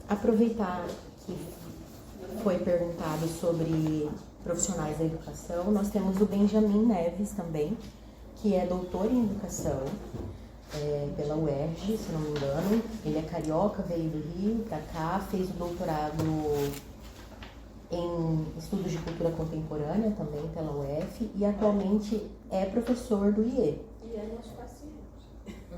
Aproveitar que foi perguntado sobre profissionais da educação, nós temos o Benjamin Neves também, que é doutor em educação pela UERJ, se não me engano. Ele é carioca, veio do Rio para cá, fez o doutorado em estudos de cultura contemporânea também pela UF e atualmente é professor do IE. E é nosso paciente.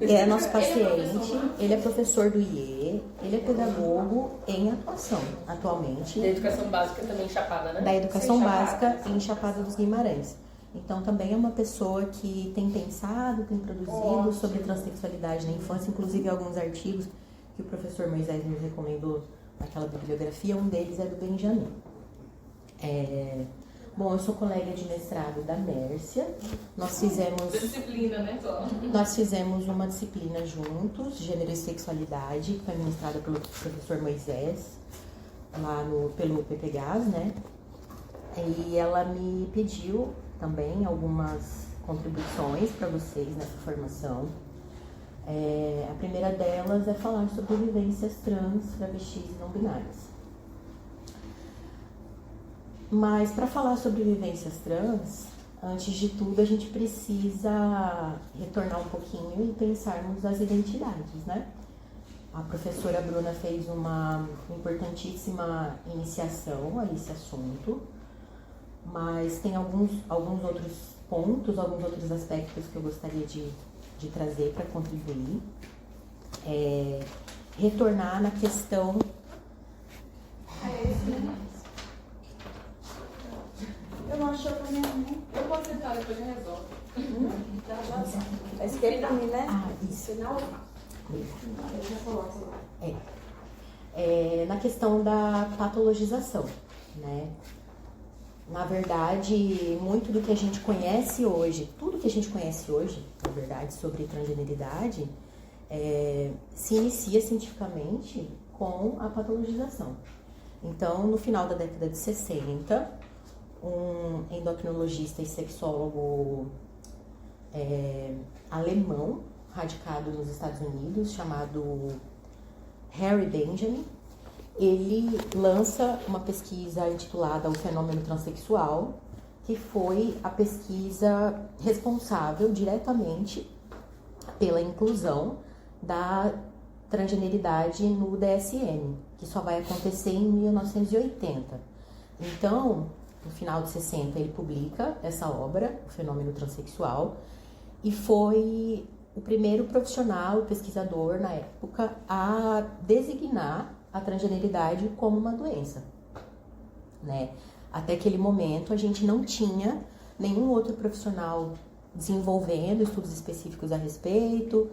É nosso paciente, ele é professor do IE, ele é pedagogo em atuação atualmente. Da educação básica também em Chapada, né? Da educação Sim, básica em Chapada dos Guimarães. Então também é uma pessoa que tem pensado, tem produzido sobre transexualidade na infância, inclusive alguns artigos que o professor Moisés nos recomendou naquela bibliografia, um deles é do Benjamin. Bom, eu sou colega de mestrado da Mércia. Nós Disciplina, né? fizemos uma disciplina juntos, Gênero e Sexualidade, que foi ministrada pelo professor Moisés, lá pelo PPGAS, né? E ela me pediu também algumas contribuições para vocês nessa formação. A primeira delas é falar sobre vivências trans, travestis e não binárias. Mas para falar sobre vivências trans, antes de tudo a gente precisa retornar um pouquinho e pensarmos as identidades, né? A professora Bruna fez uma importantíssima iniciação a esse assunto, mas tem alguns outros pontos, alguns outros aspectos que eu gostaria de trazer para contribuir. Retornar na questão... Eu não achei pra mim. Eu posso tentar, depois eu resolvo. Esquerda pra mim, né? Isso. Final. Na questão da patologização, né? Na verdade, muito do que a gente conhece hoje, tudo que a gente conhece hoje, na verdade, sobre transgeneridade, se inicia cientificamente com a patologização. Então, no final da década de 60, um endocrinologista e sexólogo alemão, radicado nos Estados Unidos, chamado Harry Benjamin, ele lança uma pesquisa intitulada O Fenômeno Transsexual, que foi a pesquisa responsável diretamente pela inclusão da transgeneridade no DSM, que só vai acontecer em 1980. Então, no final de 60, ele publica essa obra, O Fenômeno Transsexual, e foi o primeiro profissional, pesquisador na época, a designar a transgeneridade como uma doença, né? Até aquele momento, a gente não tinha nenhum outro profissional desenvolvendo estudos específicos a respeito,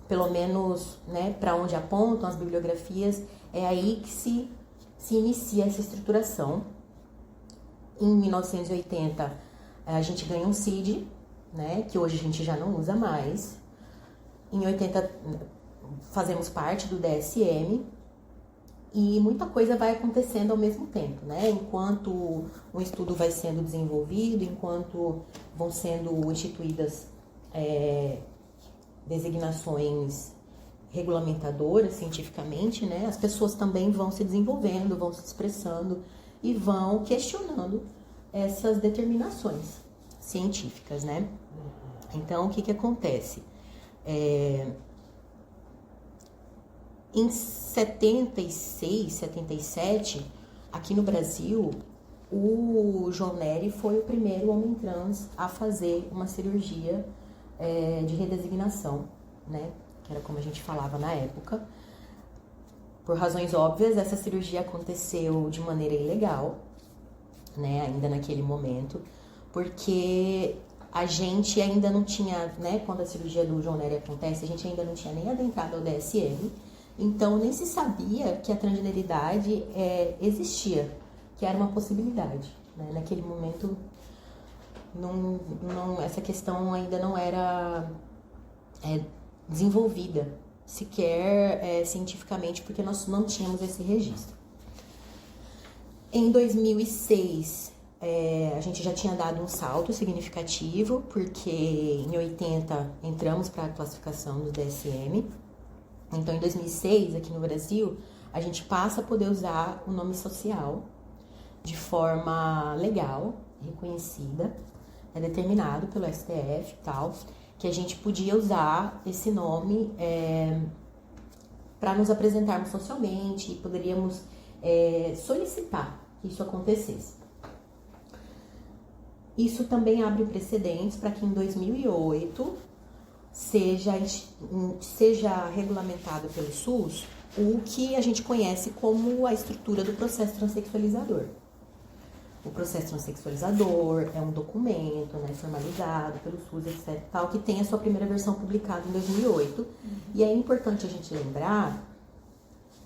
pelo menos, né, para onde apontam as bibliografias, é aí que se inicia essa estruturação. Em 1980, a gente ganha um CID, né, que hoje a gente já não usa mais. Em 80, fazemos parte do DSM e muita coisa vai acontecendo ao mesmo tempo, né? Enquanto o estudo vai sendo desenvolvido, enquanto vão sendo instituídas designações regulamentadoras cientificamente, né? As pessoas também vão se desenvolvendo, vão se expressando e vão questionando essas determinações científicas, né? Então, o que acontece? Em 76, 77, aqui no Brasil, o João Nery foi o primeiro homem trans a fazer uma cirurgia de redesignação, né? Que era como a gente falava na época. Por razões óbvias, essa cirurgia aconteceu de maneira ilegal, né? Ainda naquele momento, porque a gente ainda não tinha, né? Quando a cirurgia do João Nery acontece, a gente ainda não tinha nem adentrado ao DSM, então nem se sabia que a transgeneridade existia, que era uma possibilidade, né? Naquele momento, essa questão ainda não era desenvolvida sequer cientificamente, porque nós não tínhamos esse registro. Em 2006, a gente já tinha dado um salto significativo, porque em 80 entramos para a classificação do DSM, Então, em 2006, aqui no Brasil, a gente passa a poder usar o nome social de forma legal, reconhecida, é determinado pelo STF e tal, que a gente podia usar esse nome para nos apresentarmos socialmente e poderíamos solicitar que isso acontecesse. Isso também abre precedentes para que em 2008 seja regulamentado pelo SUS o que a gente conhece como a estrutura do processo transexualizador. O processo transexualizador é um documento, né, formalizado pelo SUS, etc., tal, que tem a sua primeira versão publicada em 2008. E é importante a gente lembrar,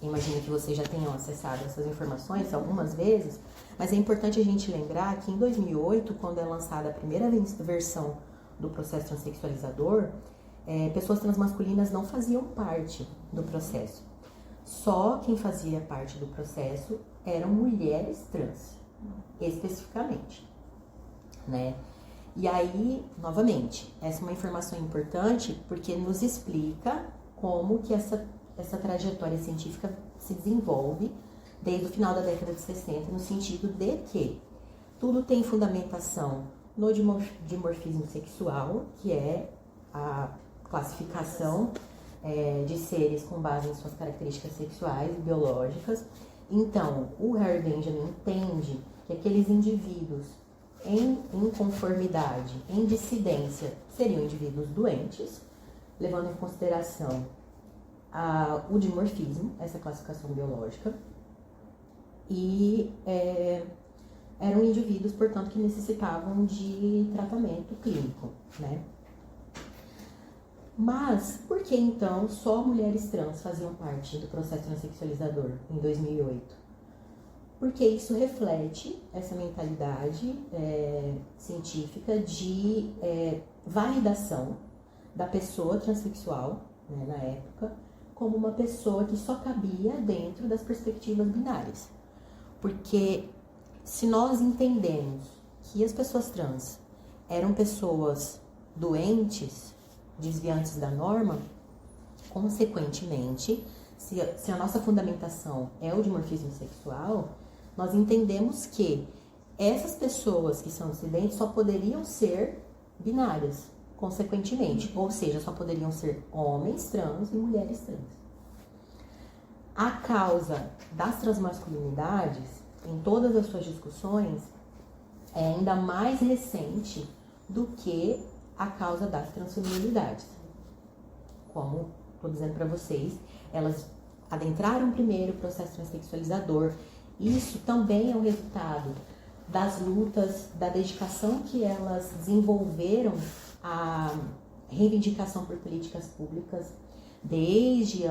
imagino que vocês já tenham acessado essas informações algumas vezes, mas é importante a gente lembrar que em 2008, quando é lançada a primeira versão do processo transexualizador, pessoas transmasculinas não faziam parte do processo. Só quem fazia parte do processo eram mulheres trans, especificamente, né? E aí, novamente, essa é uma informação importante porque nos explica como que essa trajetória científica se desenvolve desde o final da década de 60, no sentido de que tudo tem fundamentação no dimorfismo sexual, que é a classificação de seres com base em suas características sexuais e biológicas. Então, o Harry Benjamin entende que aqueles indivíduos em inconformidade, em dissidência, seriam indivíduos doentes, levando em consideração o dimorfismo, essa classificação biológica, e eram indivíduos, portanto, que necessitavam de tratamento clínico, né? Mas, por que então só mulheres trans faziam parte do processo transexualizador em 2008? Porque isso reflete essa mentalidade científica de validação da pessoa transexual, né, na época, como uma pessoa que só cabia dentro das perspectivas binárias. Porque se nós entendemos que as pessoas trans eram pessoas doentes, desviantes da norma, consequentemente, se a nossa fundamentação é o dimorfismo sexual, nós entendemos que essas pessoas que são dissidentes só poderiam ser binárias, consequentemente, ou seja, só poderiam ser homens trans e mulheres trans. A causa das transmasculinidades, em todas as suas discussões, é ainda mais recente do que a causa das transfeminilidades. Como estou dizendo para vocês, elas adentraram primeiro o processo transexualizador. Isso também é um resultado das lutas, da dedicação que elas desenvolveram à reivindicação por políticas públicas desde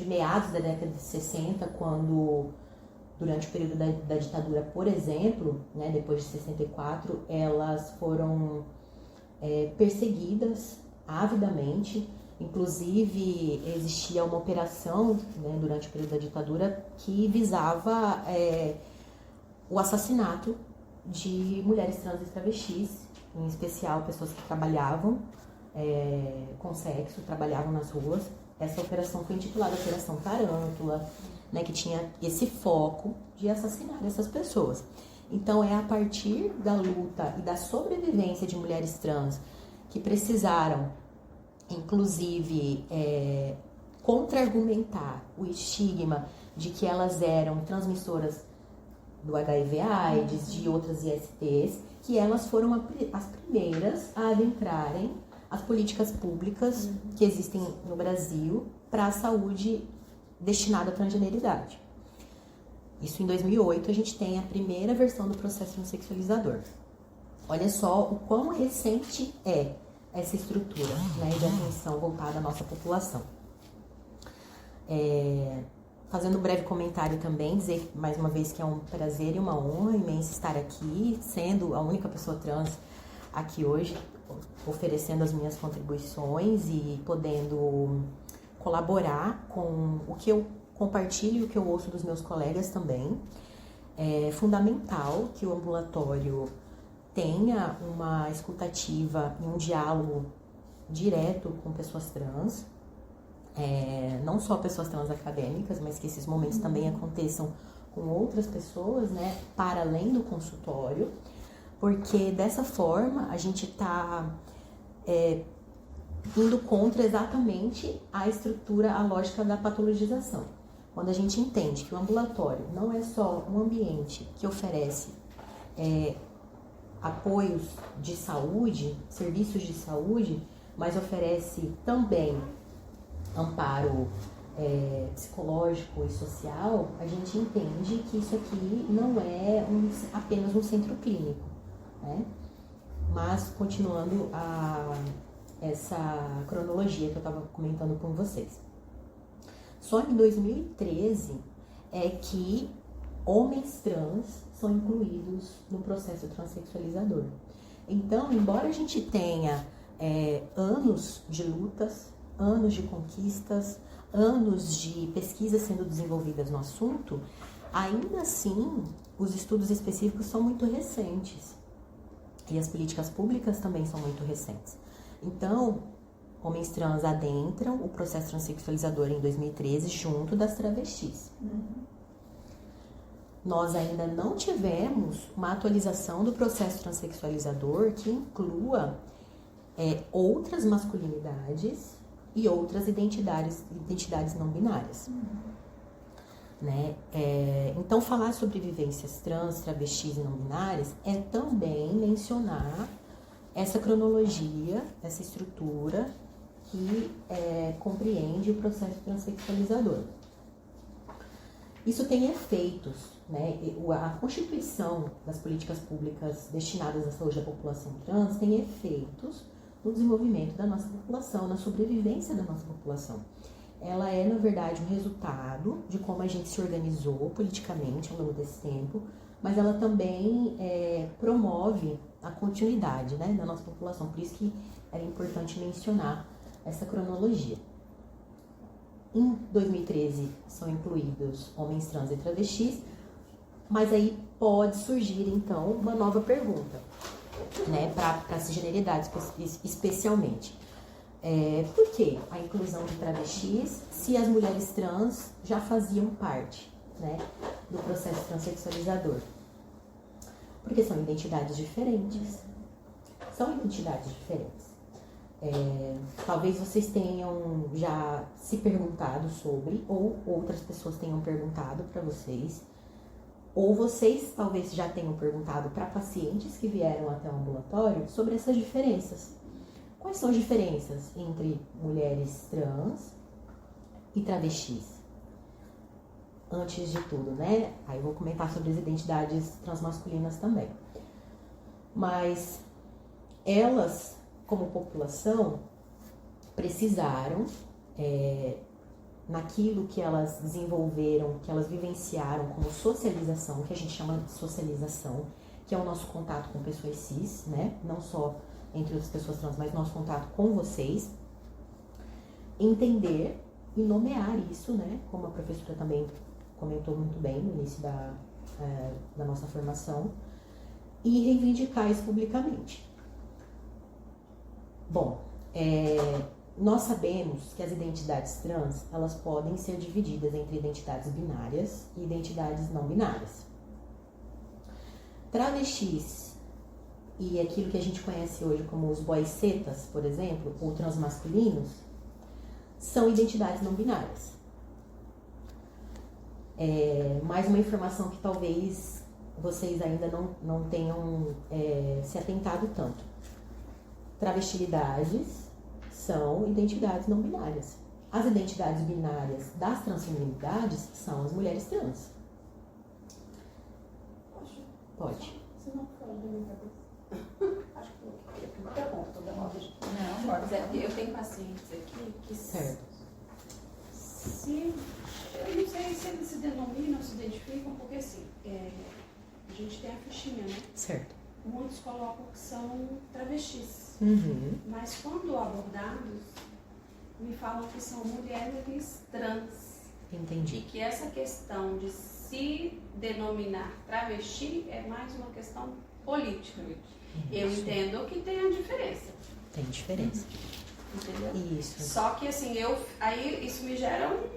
meados da década de 60, quando, durante o período da ditadura, por exemplo, né, depois de 64, elas foram perseguidas avidamente. Inclusive, existia uma operação, né, durante o período da ditadura que visava o assassinato de mulheres trans e travestis, em especial pessoas que trabalhavam com sexo, trabalhavam nas ruas. Essa operação foi intitulada Operação Tarântula, né, que tinha esse foco de assassinar essas pessoas. Então, é a partir da luta e da sobrevivência de mulheres trans que precisaram, inclusive, contra-argumentar o estigma de que elas eram transmissoras do HIV/AIDS, de outras ISTs, que elas foram as primeiras a adentrarem as políticas públicas que existem no Brasil para a saúde destinada à transgeneridade. Isso em 2008, a gente tem a primeira versão do processo transexualizador. Olha só o quão recente é essa estrutura, né, de atenção voltada à nossa população. Fazendo um breve comentário também, dizer mais uma vez que é um prazer e uma honra imensa estar aqui, sendo a única pessoa trans aqui hoje, oferecendo as minhas contribuições e podendo colaborar com o que eu compartilho e o que eu ouço dos meus colegas também. É fundamental que o ambulatório tenha uma escutativa e um diálogo direto com pessoas trans, não só pessoas trans acadêmicas, mas que esses momentos também aconteçam com outras pessoas, né, para além do consultório, porque dessa forma a gente está indo contra exatamente a estrutura, a lógica da patologização. Quando a gente entende que o ambulatório não é só um ambiente que oferece apoios de saúde, serviços de saúde, mas oferece também amparo psicológico e social, a gente entende que isso aqui não é apenas um centro clínico, né? Mas, continuando essa cronologia que eu estava comentando com vocês. Só em 2013 é que homens trans são incluídos no processo transexualizador. Então, embora a gente tenha anos de lutas, anos de conquistas, anos de pesquisas sendo desenvolvidas no assunto, ainda assim, os estudos específicos são muito recentes. E as políticas públicas também são muito recentes. Então, homens trans adentram o processo transexualizador em 2013 junto das travestis. Nós ainda não tivemos uma atualização do processo transexualizador que inclua outras masculinidades e outras identidades não binárias. Né? Então, falar sobre vivências trans, travestis e não binárias é também mencionar essa cronologia, essa estrutura que compreende o processo transexualizador. Isso tem efeitos, né? A constituição das políticas públicas destinadas à saúde da população trans tem efeitos no desenvolvimento da nossa população, na sobrevivência da nossa população. Ela é, na verdade, um resultado de como a gente se organizou politicamente ao longo desse tempo, mas ela também promove a continuidade, né, da nossa população. Por isso que era importante mencionar essa cronologia. Em 2013 são incluídos homens trans e travestis, mas aí pode surgir, então, uma nova pergunta, né, para a cisgeneridade especialmente. Por que a inclusão de travestis se as mulheres trans já faziam parte, né, do processo transexualizador? Porque são identidades diferentes. São identidades diferentes. Talvez vocês tenham já se perguntado sobre, ou outras pessoas tenham perguntado para vocês, ou vocês talvez já tenham perguntado para pacientes que vieram até o ambulatório sobre essas diferenças. Quais são as diferenças entre mulheres trans e travestis? Antes de tudo, né? Aí eu vou comentar sobre as identidades transmasculinas também. Mas elas, como população, precisaram, naquilo que elas desenvolveram, que elas vivenciaram como socialização, que a gente chama de socialização, que é o nosso contato com pessoas cis, né? Não só entre as pessoas trans, mas nosso contato com vocês, entender e nomear isso, né? Como a professora também comentou muito bem no início da nossa formação, e reivindicar isso publicamente. Bom, nós sabemos que as identidades trans, elas podem ser divididas entre identidades binárias e identidades não binárias. Travestis e aquilo que a gente conhece hoje como os boycetas, por exemplo, ou transmasculinos, são identidades não binárias. Mais uma informação que talvez vocês ainda não tenham se atentado tanto. Travestilidades são identidades não binárias. As identidades binárias das transfeminidades são as mulheres trans. Pode. Se não for da minha cabeça. Acho que eu pergunto toda hora. Não, pode. Eu tenho pacientes aqui que... Certo. Eu não sei se eles se denominam ou se identificam, porque assim, a gente tem a fichinha, né? Certo. Muitos colocam que são travestis. Uhum. Mas quando abordados, me falam que são mulheres trans. Entendi. E que essa questão de se denominar travesti é mais uma questão política. Eu entendo que tem a diferença. Tem diferença. entendeu? Isso. Só que assim, aí isso me gera eu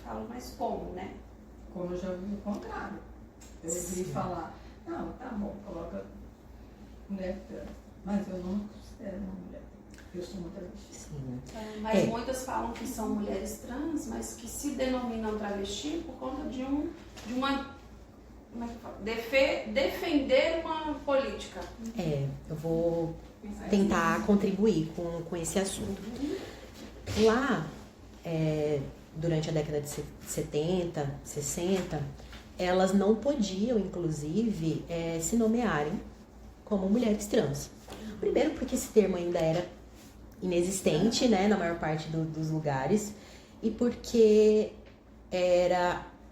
falo, mas como, né? Como eu já ouvi o contrário. Eu ouvi falar, não, tá bom, coloca mulher trans. Mas eu não me considero uma mulher. Eu sou uma travesti. Sim. Mas muitas falam que são mulheres trans, mas que se denominam travesti por conta de uma como é que fala? Defender uma política. Eu vou tentar contribuir com esse assunto. Lá, durante a década de 70, 60, elas não podiam, inclusive, se nomearem como mulheres trans. Primeiro porque esse termo ainda era inexistente, né, na maior parte dos lugares, e porque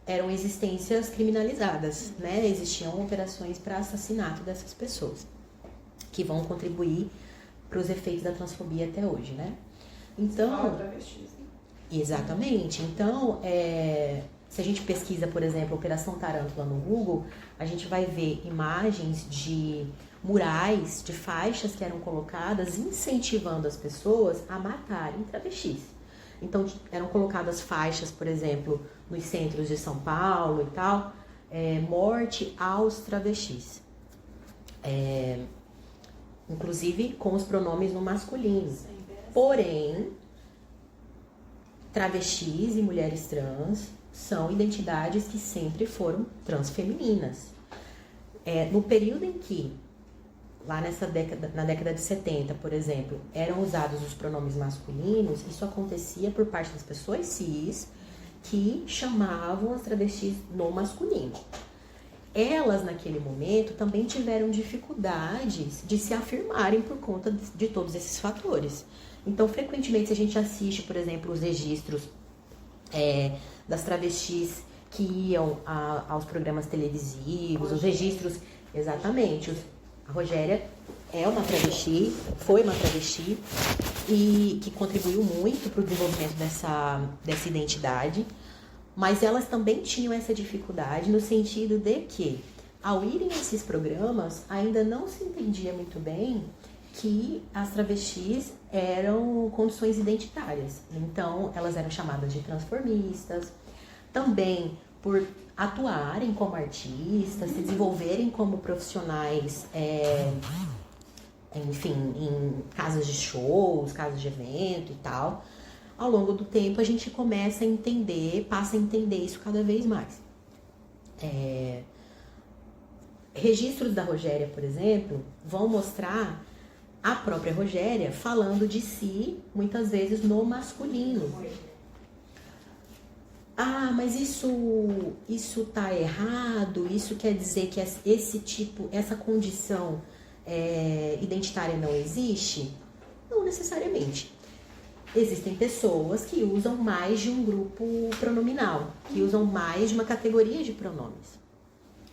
eram existências criminalizadas, né? Existiam operações para assassinato dessas pessoas, que vão contribuir para os efeitos da transfobia até hoje, né? Então, exatamente. Então, se a gente pesquisa, por exemplo, Operação Tarântula no Google, a gente vai ver imagens de murais, de faixas que eram colocadas incentivando as pessoas a matarem travestis. Então, eram colocadas faixas, por exemplo, nos centros de São Paulo e tal, morte aos travestis. Inclusive com os pronomes no masculino. Porém, travestis e mulheres trans são identidades que sempre foram transfemininas. No período em que, lá na década de 70, por exemplo, eram usados os pronomes masculinos, isso acontecia por parte das pessoas cis que chamavam as travestis no masculino. Elas, naquele momento, também tiveram dificuldades de se afirmarem por conta de todos esses fatores. Então, frequentemente, se a gente assiste, por exemplo, os registros das travestis que iam aos programas televisivos, os registros, exatamente, a Rogéria é uma travesti, foi uma travesti, e que contribuiu muito para o desenvolvimento dessa identidade, mas elas também tinham essa dificuldade no sentido de que, ao irem a esses programas, ainda não se entendia muito bem que as travestis eram condições identitárias. Então, elas eram chamadas de transformistas, também por atuarem como artistas, se desenvolverem como profissionais, enfim, em casas de shows, casas de evento e tal. Ao longo do tempo, a gente começa a entender, passa a entender isso cada vez mais. Registros da Rogéria, por exemplo, vão mostrar a própria Rogéria falando de si, muitas vezes, no masculino. Ah, mas isso tá errado, isso quer dizer que essa condição identitária não existe? Não necessariamente. Existem pessoas que usam mais de um grupo pronominal, que usam mais de uma categoria de pronomes.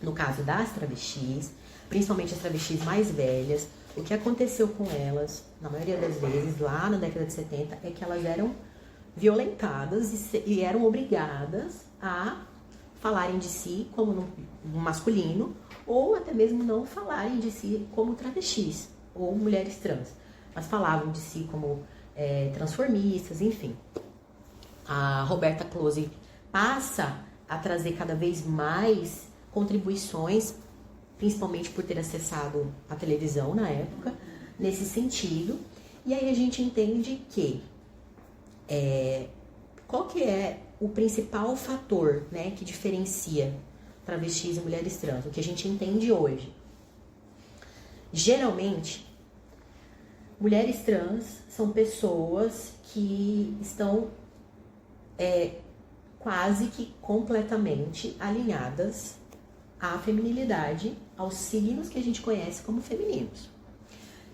No caso das travestis, principalmente as travestis mais velhas, o que aconteceu com elas, na maioria das vezes, lá na década de 70, é que elas eram violentadas e eram obrigadas a falarem de si como no masculino, ou até mesmo não falarem de si como travestis ou mulheres trans, mas falavam de si como transformistas, enfim. A Roberta Close passa a trazer cada vez mais contribuições, principalmente por ter acessado a televisão na época, nesse sentido. E aí a gente entende que qual que é o principal fator, né, que diferencia travestis e mulheres trans, o que a gente entende hoje. Geralmente, mulheres trans são pessoas que estão quase que completamente alinhadas à feminilidade, aos signos que a gente conhece como femininos.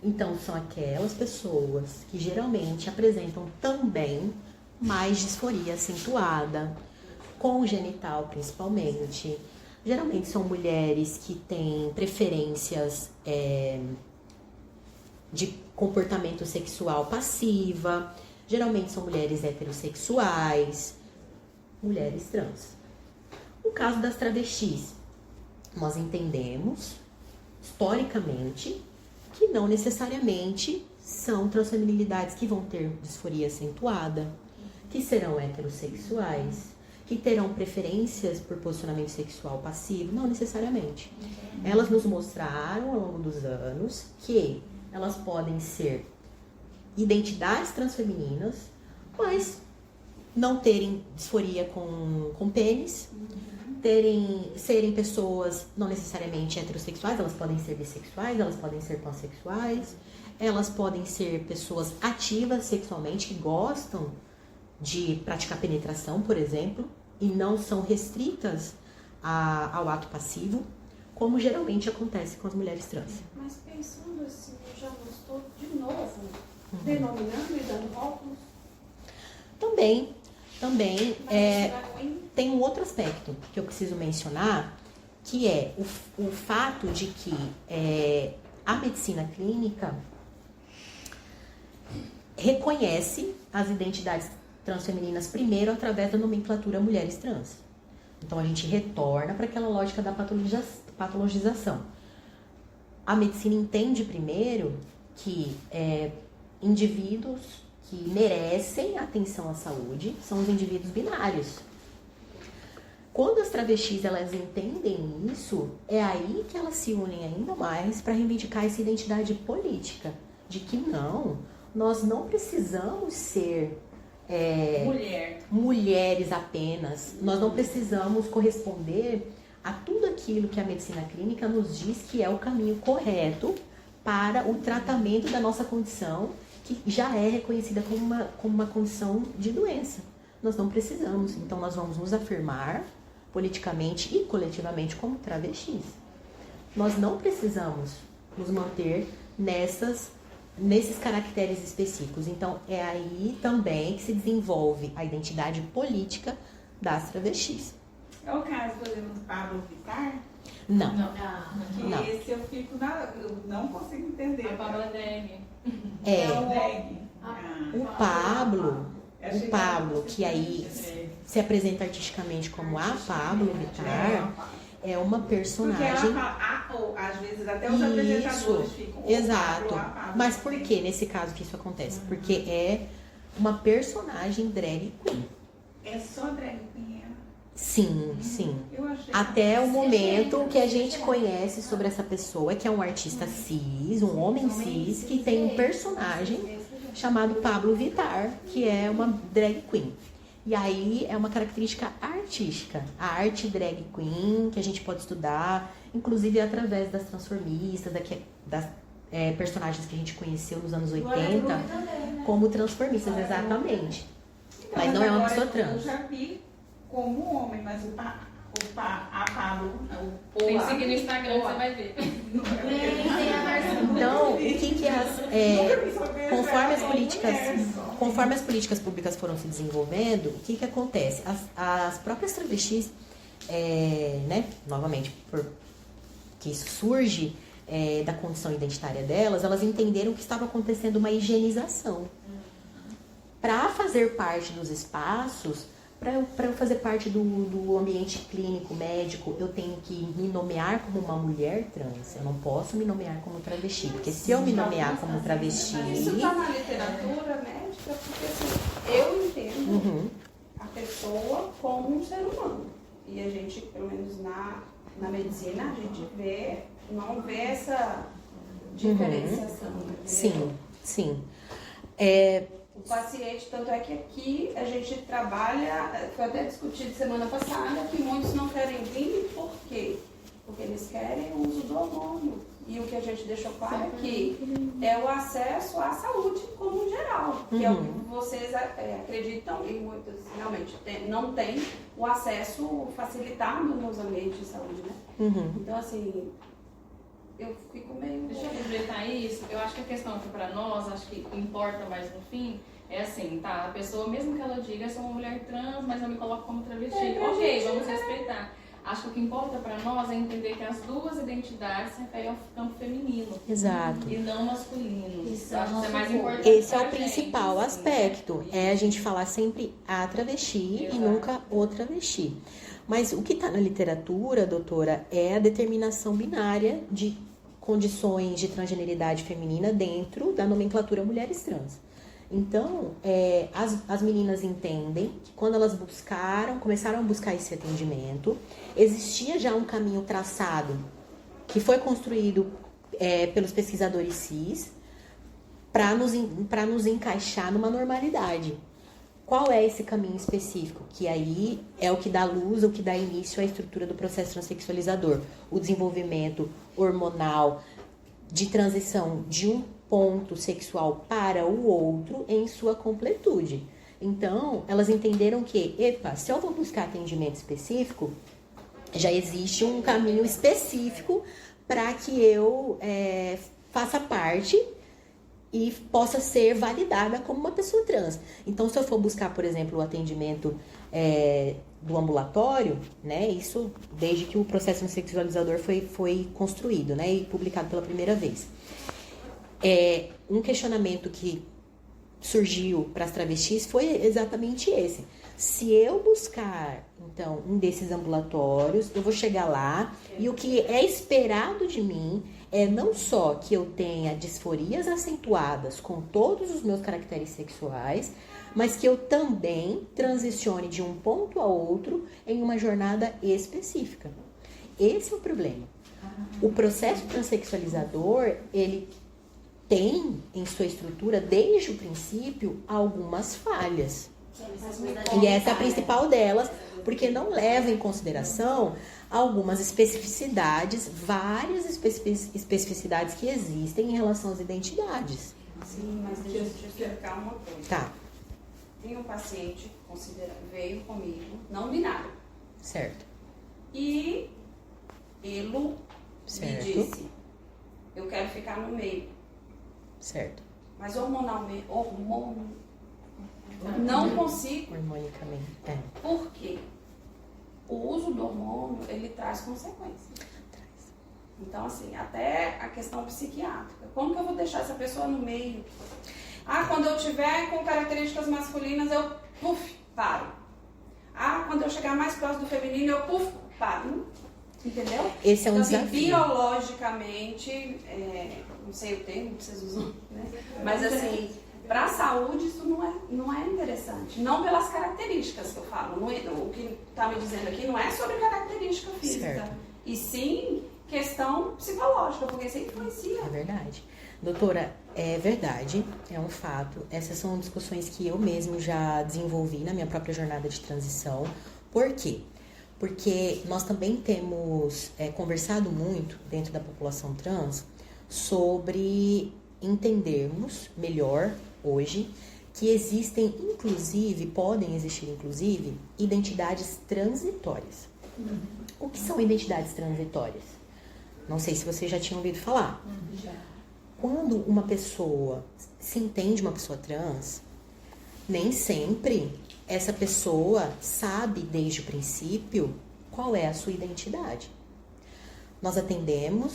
Então, são aquelas pessoas que geralmente apresentam também mais disforia acentuada, congenital principalmente. Geralmente são mulheres que têm preferências de comportamento sexual passiva. Geralmente são mulheres heterossexuais, mulheres trans. No caso das travestis, nós entendemos, historicamente, que não necessariamente são transfeminilidades que vão ter disforia acentuada, que serão heterossexuais, que terão preferências por posicionamento sexual passivo, não necessariamente. Elas nos mostraram ao longo dos anos que elas podem ser identidades transfemininas, mas não terem disforia com pênis, serem pessoas não necessariamente heterossexuais, elas podem ser bissexuais, elas podem ser pansexuais, elas podem ser pessoas ativas sexualmente, que gostam de praticar penetração, por exemplo, e não são restritas ao ato passivo, como geralmente acontece com as mulheres trans. Mas pensando assim, eu já não estou de novo denominando e dando rótulos. Também Mas isso ruim. tem um outro aspecto que eu preciso mencionar, que é o fato de que a medicina clínica reconhece as identidades transfemininas primeiro através da nomenclatura mulheres trans. Então a gente retorna para aquela lógica da patologização. A medicina entende primeiro que indivíduos que merecem atenção à saúde são os indivíduos binários. Quando as travestis elas entendem isso, é aí que elas se unem ainda mais para reivindicar essa identidade política, de que nós não precisamos ser mulheres apenas, nós não precisamos corresponder a tudo aquilo que a medicina clínica nos diz que é o caminho correto para o tratamento da nossa condição, que já é reconhecida como uma condição de doença. Nós não precisamos, então nós vamos nos afirmar politicamente e coletivamente como travestis. Nós não precisamos nos manter nesses caracteres específicos. Então, é aí também que se desenvolve a identidade política das travestis. É o caso, por exemplo, do Pablo Vittar? Não. Que Não. esse eu não consigo entender. A Pablo é drag. O drag. O Pablo, que aí se apresenta artisticamente como a Pablo Vittar, é uma personagem. Porque ela fala, às vezes até os apresentadores ficam. Exato. A Pablo. Mas por que nesse caso que isso acontece? Porque é uma personagem drag queen. É só drag queen, ela? Sim. Eu achei. Até o momento que a gente conhece sobre essa pessoa, que é um artista cis, um homem cis, que tem um personagem chamado Pablo Vittar, que é uma drag queen. E aí é uma característica artística, a arte drag queen, que a gente pode estudar, inclusive através das transformistas, das personagens que a gente conheceu nos anos 80, como transformistas, exatamente. Então, Mas não é uma agora pessoa trans. Eu já vi como homem, mas a Pablo. Tem que seguir no Instagram que você vai ver. Então, o que conforme as políticas públicas foram se desenvolvendo, o que acontece? As próprias travestis, novamente, que isso surge da condição identitária delas, elas entenderam que estava acontecendo uma higienização. Para fazer parte dos espaços, para eu fazer parte do ambiente clínico, médico, eu tenho que me nomear como uma mulher trans. Eu não posso me nomear como travesti, porque se eu me nomear como travesti... Isso está na literatura médica, porque assim, eu entendo a pessoa como um ser humano. E a gente, pelo menos na medicina, a gente não vê essa diferenciação. Entendeu? Sim. O paciente, tanto é que aqui a gente trabalha, foi até discutido semana passada, que muitos não querem vir, por quê? Porque eles querem o uso do hormônio. E o que a gente deixou claro aqui é o acesso à saúde como geral, que é o que vocês acreditam e muitos realmente não têm o acesso facilitado nos ambientes de saúde, né? Então, assim, eu fico meio... Deixa eu completar isso. Eu acho que a questão aqui para nós, acho que importa mais no fim, é assim, tá? A pessoa, mesmo que ela diga, eu sou uma mulher trans, mas eu me coloco como travesti. Ok, vamos respeitar. Acho que o que importa para nós é entender que as duas identidades se referem ao campo feminino. Exato. E não masculino. Isso, Eu acho que isso é mais importante. Esse é pra o gente, principal assim. aspecto, é a gente falar sempre a travesti e nunca o travesti. Mas o que está na literatura, doutora, é a determinação binária de condições de feminina dentro da nomenclatura mulheres trans. Então, as meninas entendem que quando elas começaram a buscar esse atendimento, existia já um caminho traçado que foi construído pelos pesquisadores cis para nos encaixar numa normalidade. Qual é esse caminho específico? Que aí é o que dá luz, o que dá início à estrutura do processo transexualizador. O desenvolvimento hormonal de transição de um ponto sexual para o outro em sua completude. Então, elas entenderam que, se eu vou buscar atendimento específico, já existe um caminho específico para que eu faça parte e possa ser validada como uma pessoa trans. Então, se eu for buscar, por exemplo, o atendimento do ambulatório, né, isso desde que o processo transexualizador foi construído, né, e publicado pela primeira vez. Um questionamento que surgiu para as travestis foi exatamente esse. Se eu buscar, então, um desses ambulatórios, eu vou chegar lá e o que é esperado de mim é não só que eu tenha disforias acentuadas com todos os meus caracteres sexuais, mas que eu também transicione de um ponto a outro em uma jornada específica. Esse é o problema. O processo transexualizador, ele tem em sua estrutura, desde o princípio, algumas falhas. E essa é a principal delas, porque não leva em consideração algumas especificidades, várias especificidades que existem em relação às identidades. Sim, mas deixa eu te explicar uma coisa. Tá. Tem um paciente, veio comigo, não binário. Certo. E ele me disse, eu quero ficar no meio. Certo. Mas hormonalmente, não consigo. Hormonicamente. Por quê? O uso do hormônio, ele traz consequências. Então, assim, até a questão psiquiátrica. Como que eu vou deixar essa pessoa no meio? Quando eu tiver com características masculinas, eu, paro. Quando eu chegar mais próximo do feminino, eu, paro. Entendeu? Esse é um então, desafio. Assim, biologicamente, não sei o termo que vocês usam, né? Mas assim, para a saúde isso não é interessante. Não pelas características que eu falo. O que está me dizendo aqui não é sobre característica física. Certo. E sim questão psicológica, porque isso influencia. É verdade. Doutora, é verdade, é um fato. Essas são discussões que eu mesmo já desenvolvi na minha própria jornada de transição. Por quê? Porque nós também temos conversado muito dentro da população trans sobre entendermos melhor hoje que existem, podem existir inclusive, identidades transitórias. O que são identidades transitórias? Não sei se vocês já tinham ouvido falar. Já. Quando uma pessoa se entende uma pessoa trans, nem sempre essa pessoa sabe desde o princípio qual é a sua identidade. Nós atendemos,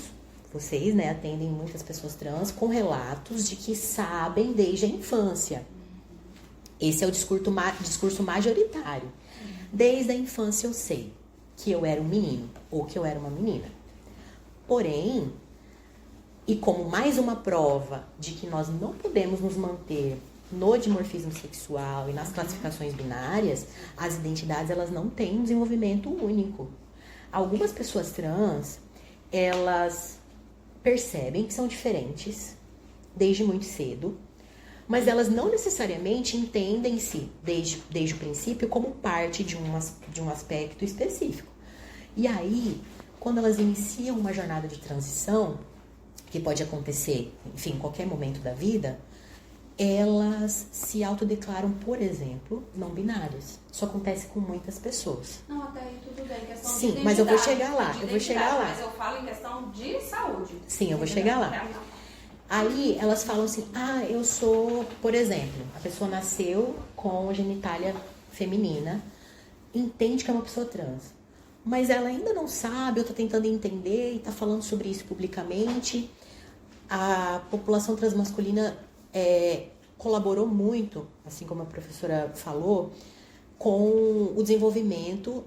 vocês, né, atendem muitas pessoas trans com relatos de que sabem desde a infância. Esse é o discurso majoritário. Desde a infância eu sei que eu era um menino ou que eu era uma menina. Porém, e como mais uma prova de que nós não podemos nos manter no dimorfismo sexual e nas classificações binárias, as identidades elas não têm um desenvolvimento único. Algumas pessoas trans, elas percebem que são diferentes desde muito cedo, mas elas não necessariamente entendem-se desde o princípio como parte de um aspecto específico. E aí, quando elas iniciam uma jornada de transição, que pode acontecer, enfim, em qualquer momento da vida, elas se autodeclaram, por exemplo, não binárias. Isso acontece com muitas pessoas. Não, até aí tudo bem, questão de Sim, identidade. mas eu vou chegar lá, Mas eu falo em questão de saúde. Sim, eu vou chegar lá. Aí elas falam assim, eu sou, por exemplo, a pessoa nasceu com genitália feminina, entende que é uma pessoa trans, mas ela ainda não sabe, eu tô tentando entender e tá falando sobre isso publicamente. A população transmasculina colaborou muito, assim como a professora falou, com o desenvolvimento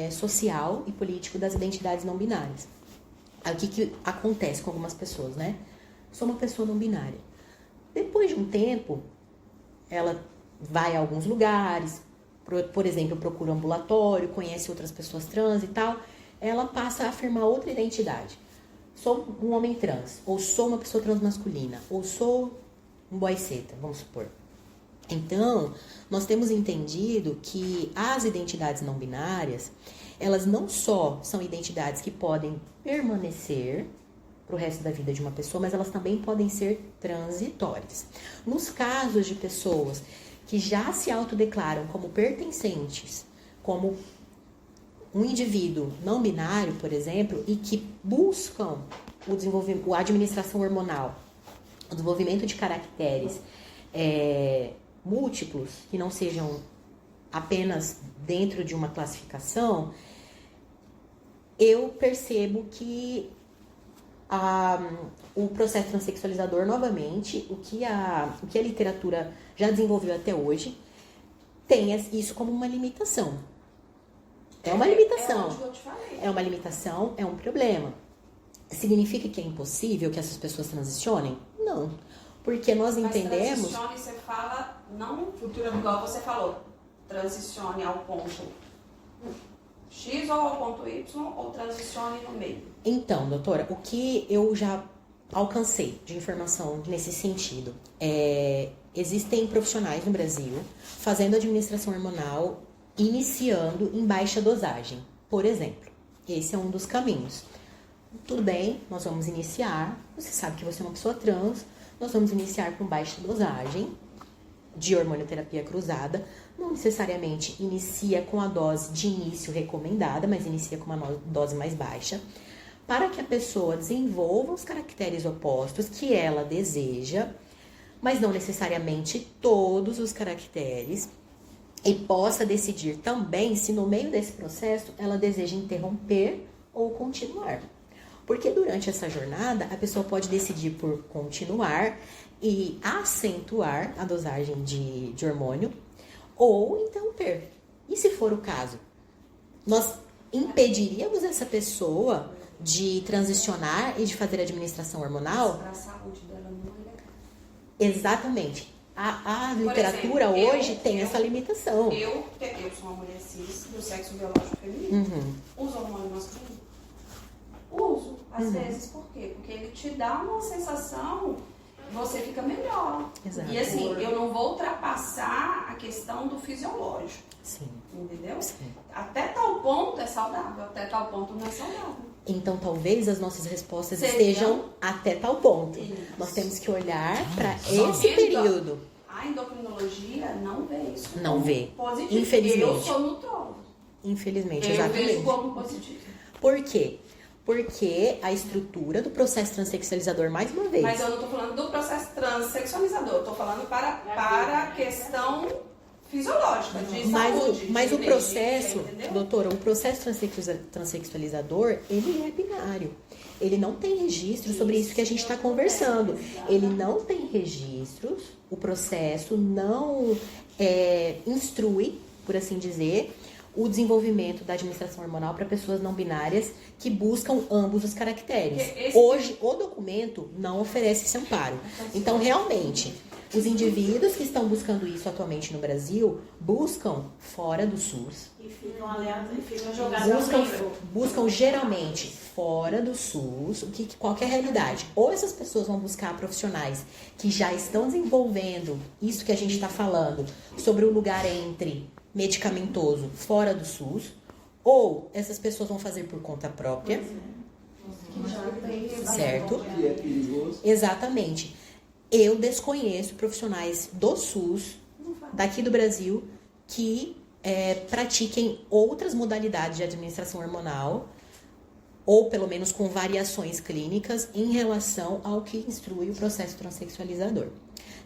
social e político das identidades não binárias. Aí o que acontece com algumas pessoas, né? Sou uma pessoa não binária. Depois de um tempo, ela vai a alguns lugares, por exemplo, procura um ambulatório, conhece outras pessoas trans e tal, ela passa a afirmar outra identidade. Sou um homem trans, ou sou uma pessoa transmasculina, ou sou um boyceta, vamos supor. Então, nós temos entendido que as identidades não binárias, elas não só são identidades que podem permanecer para o resto da vida de uma pessoa, mas elas também podem ser transitórias. Nos casos de pessoas que já se autodeclaram como pertencentes, como um indivíduo não binário, por exemplo, e que buscam o desenvolvimento, a administração hormonal, o desenvolvimento de caracteres múltiplos, que não sejam apenas dentro de uma classificação, eu percebo que o processo transexualizador, novamente, o que a literatura já desenvolveu até hoje, tem isso como uma limitação. É uma limitação. É uma limitação, é um problema. Significa que é impossível que essas pessoas transicionem? Não. Porque nós entendemos... Mas transicione, você fala, não igual você falou, transicione ao ponto X ou ao ponto Y, ou transicione no meio? Então, doutora, o que eu já alcancei de informação nesse sentido existem profissionais no Brasil fazendo administração hormonal iniciando em baixa dosagem, por exemplo. Esse é um dos caminhos. Tudo bem, nós vamos iniciar, você sabe que você é uma pessoa trans, nós vamos iniciar com baixa dosagem de hormonioterapia cruzada, não necessariamente inicia com a dose de início recomendada, mas inicia com uma dose mais baixa, para que a pessoa desenvolva os caracteres opostos que ela deseja, mas não necessariamente todos os caracteres, e possa decidir também se no meio desse processo ela deseja interromper ou continuar. Porque durante essa jornada a pessoa pode decidir por continuar e acentuar a dosagem de hormônio ou interromper. E se for o caso, nós impediríamos essa pessoa de transicionar e de fazer administração hormonal? Para a saúde dela não é legal. Exatamente. A literatura exemplo, hoje tem essa limitação. Eu sou uma mulher cis, do sexo biológico feminino. Uso hormônio masculino? Uso, às vezes. Por quê? Porque ele te dá uma sensação, você fica melhor. Exato. E assim, eu não vou ultrapassar a questão do fisiológico. Sim. Entendeu? Sim. Até tal ponto é saudável, até tal ponto não é saudável. Então, talvez as nossas respostas Sejam estejam até tal ponto. Isso. Nós temos que olhar para Só esse que período. A endocrinologia não vê isso Não como vê. positivo. Infelizmente. Eu sou nutróloga. Infelizmente, Eu vejo exatamente. como positivo. Por quê? Porque a estrutura do processo transexualizador, mais uma vez... Mas eu não estou falando do processo transexualizador, eu estou falando para a questão fisiológica, de saúde. Mas de o energia, processo, entendeu? doutora, o processo transexualizador, ele é binário. Ele não tem registro sobre isso que a gente está conversando. Ele não tem registros, o processo não instrui, por assim dizer, o desenvolvimento da administração hormonal para pessoas não binárias que buscam ambos os caracteres. Hoje, o documento não oferece esse amparo. Então, realmente, os indivíduos que estão buscando isso atualmente no Brasil buscam fora do SUS. E ficam jogados ao livro. Buscam geralmente fora do SUS, qual que é a realidade? Ou essas pessoas vão buscar profissionais que já estão desenvolvendo isso que a gente está falando sobre o lugar entre medicamentoso fora do SUS, ou essas pessoas vão fazer por conta própria, certo? Que é perigoso. Exatamente. Eu desconheço profissionais do SUS, daqui do Brasil, que pratiquem outras modalidades de administração hormonal, ou pelo menos com variações clínicas em relação ao que instrui o processo transexualizador.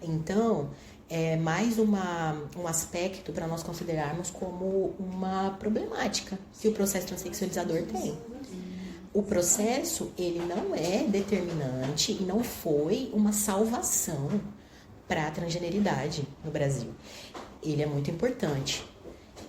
Então, é mais um aspecto para nós considerarmos como uma problemática que o processo transexualizador tem. O processo, ele não é determinante e não foi uma salvação para a transgeneridade no Brasil. Ele é muito importante.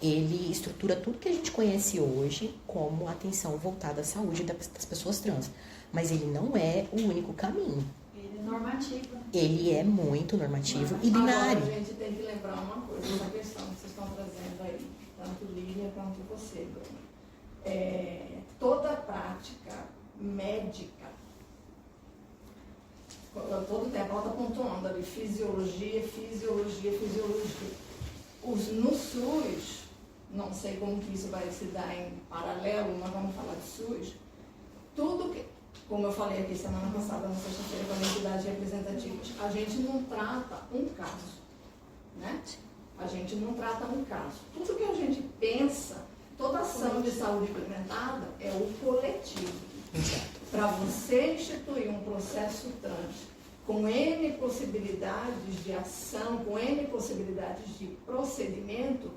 ele estrutura tudo que a gente conhece hoje como atenção voltada à saúde das pessoas trans. Mas ele não é o único caminho. Ele é normativo. Ele é muito normativo e Agora, binário. a gente tem que lembrar uma coisa, essa questão que vocês estão trazendo aí, tanto Lívia quanto você, Bruno. Toda prática médica, todo tempo ela está pontuando ali, fisiologia. No SUS, não sei como que isso vai se dar em paralelo, mas vamos falar de SUS, tudo que, como eu falei aqui semana passada, na sexta-feira, com a entidade representativa, a gente não trata um caso, né? A gente não trata um caso. Tudo que a gente pensa, toda ação de saúde implementada é o coletivo. Para você instituir um processo trans com N possibilidades de ação, com N possibilidades de procedimento,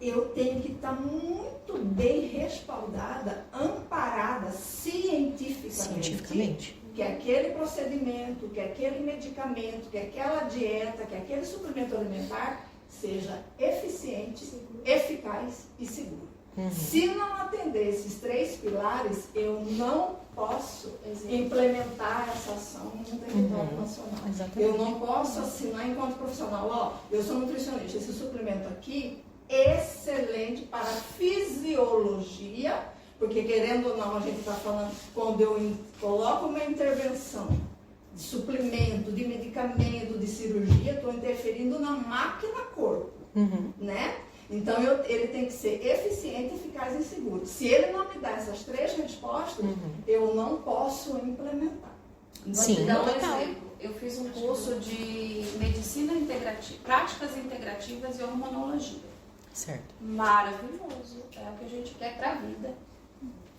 eu tenho que estar muito bem respaldada, amparada cientificamente, que aquele procedimento, que aquele medicamento, que aquela dieta, que aquele suplemento alimentar seja eficiente, eficaz e seguro. Se não atender esses 3 pilares, eu não posso implementar essa ação no território nacional. Exatamente. Eu não posso assinar enquanto profissional, eu sou nutricionista, esse suplemento aqui, excelente para a fisiologia, porque querendo ou não, a gente está falando, quando eu coloco uma intervenção de suplemento, de medicamento, de cirurgia, estou interferindo na máquina corpo, né? Então, ele tem que ser eficiente, eficaz e seguro. Se ele não me dá essas 3 respostas, eu não posso implementar. Sim, Vou te dar um total. exemplo. Eu fiz um curso de medicina integrativa, práticas integrativas e hormonologia. Certo. Maravilhoso. É o que a gente quer para a vida.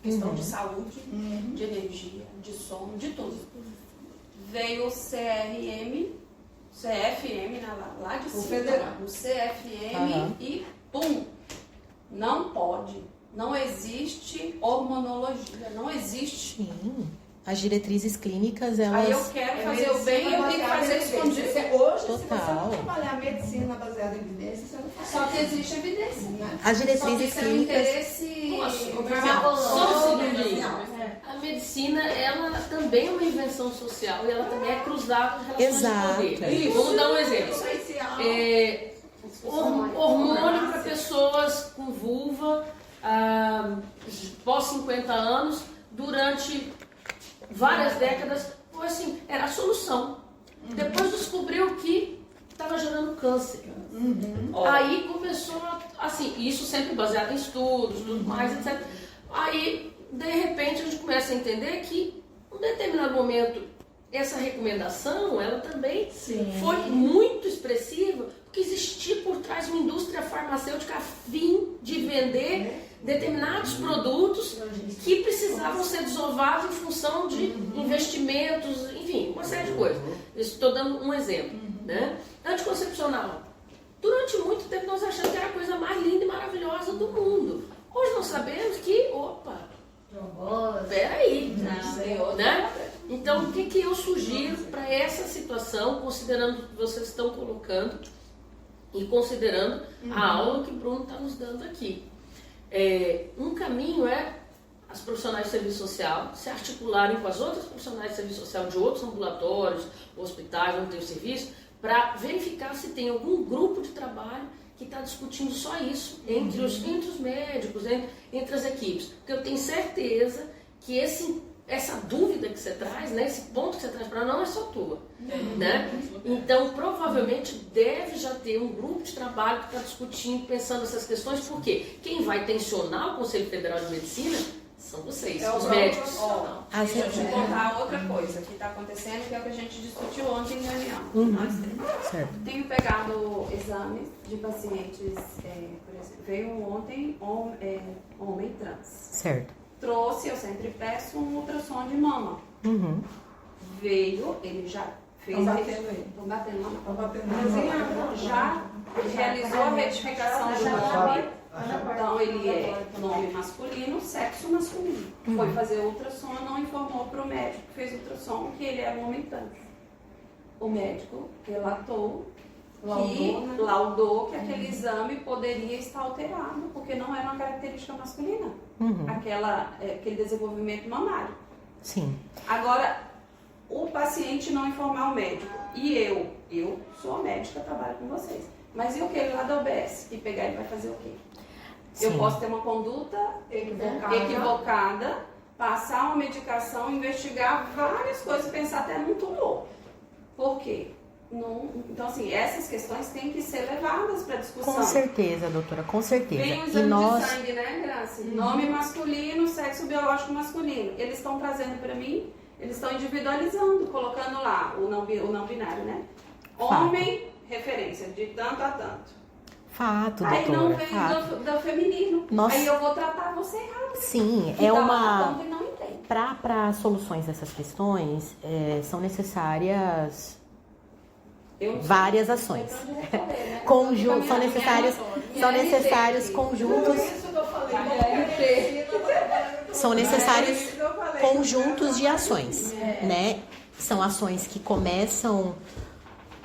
Questão de saúde, de energia, de sono, de tudo. Veio o CFM lá de cima, federal. o CFM e pum, não pode, não existe hormonologia, não existe. Sim. As diretrizes clínicas, elas... Aí eu quero fazer o bem e eu tenho que fazer escondido. Hoje, se você Total. não trabalhar medicina baseada em evidência, você não faz. Só que existe evidência, né? As Só que diretrizes isso é um clínicas... interesse Só um segundinho. comercial. A medicina, ela também é uma invenção social e ela também é cruzada com relações Exato. de poder. Vamos dar um exemplo. Hormônio para pessoas com vulva pós 50 anos, durante várias décadas, foi assim, era a solução. Depois descobriu que estava gerando câncer. Aí começou, assim, isso sempre baseado em estudos, tudo mais, etc. Aí, de repente, a gente começa a entender que, em um determinado momento, essa recomendação, ela também foi muito expressiva, porque existia por trás uma indústria farmacêutica a fim de vender determinados produtos que precisavam ser desovados em função de investimentos, enfim, uma série de coisas. Estou dando um exemplo, né? Anticoncepcional. Durante muito tempo nós achamos que era a coisa mais linda e maravilhosa do mundo. Hoje nós sabemos que, peraí, né? Então, o que eu sugiro para essa situação, considerando o que vocês estão colocando e considerando a aula que o Bruno está nos dando aqui? Um caminho é as profissionais de serviço social se articularem com as outras profissionais de serviço social de outros ambulatórios, hospitais, onde tem o serviço, para verificar se tem algum grupo de trabalho que está discutindo só isso entre os médicos, entre as equipes. Porque eu tenho certeza que essa dúvida que você traz, né, esse ponto que você traz para não é só tua. Né? Então, provavelmente deve já ter um grupo de trabalho que está discutindo, pensando essas questões, porque quem vai tensionar o Conselho Federal de Medicina são vocês, os médicos. Deixa eu te contar outra coisa que está acontecendo, que é o que a gente discutiu ontem em reunião. Tenho pegado exames de pacientes, por exemplo, veio ontem homem trans. Certo. Trouxe, eu sempre peço um ultrassom de mama. Veio, ele já fez Estão batendo ele. Estão batendo lá. Estão batendo Já realizou a retificação do nome. Então ele é nome masculino, sexo masculino. Foi fazer ultrassom, não informou para o médico que fez ultrassom que ele era um homem trans. O médico relatou laudou que aquele exame poderia estar alterado, porque não era uma característica masculina, aquele desenvolvimento mamário. Sim. Agora, o paciente não informar o médico, e eu sou a médica, trabalho com vocês, mas e aquele lá da OBS, que pegar ele vai fazer o quê? Sim. Eu posso ter uma conduta equivocada, passar uma medicação, investigar várias coisas, pensar até num tumor. Por quê? Então, assim, essas questões têm que ser levadas para discussão. Com certeza, doutora, com certeza. Vem o exame de sangue, né, Graça? Nome masculino, sexo biológico masculino. Eles estão trazendo para mim, eles estão individualizando, colocando lá o não binário, né? Homem, referência, de tanto a tanto. Fato, Aí doutora. não vem do feminino. Nossa. Aí eu vou tratar você errado. Sim, E é dá lá uma... na ponta e não entende. Para soluções dessas questões, são necessárias várias ações. São necessários conjuntos. São necessários conjuntos de ações, né? São ações que começam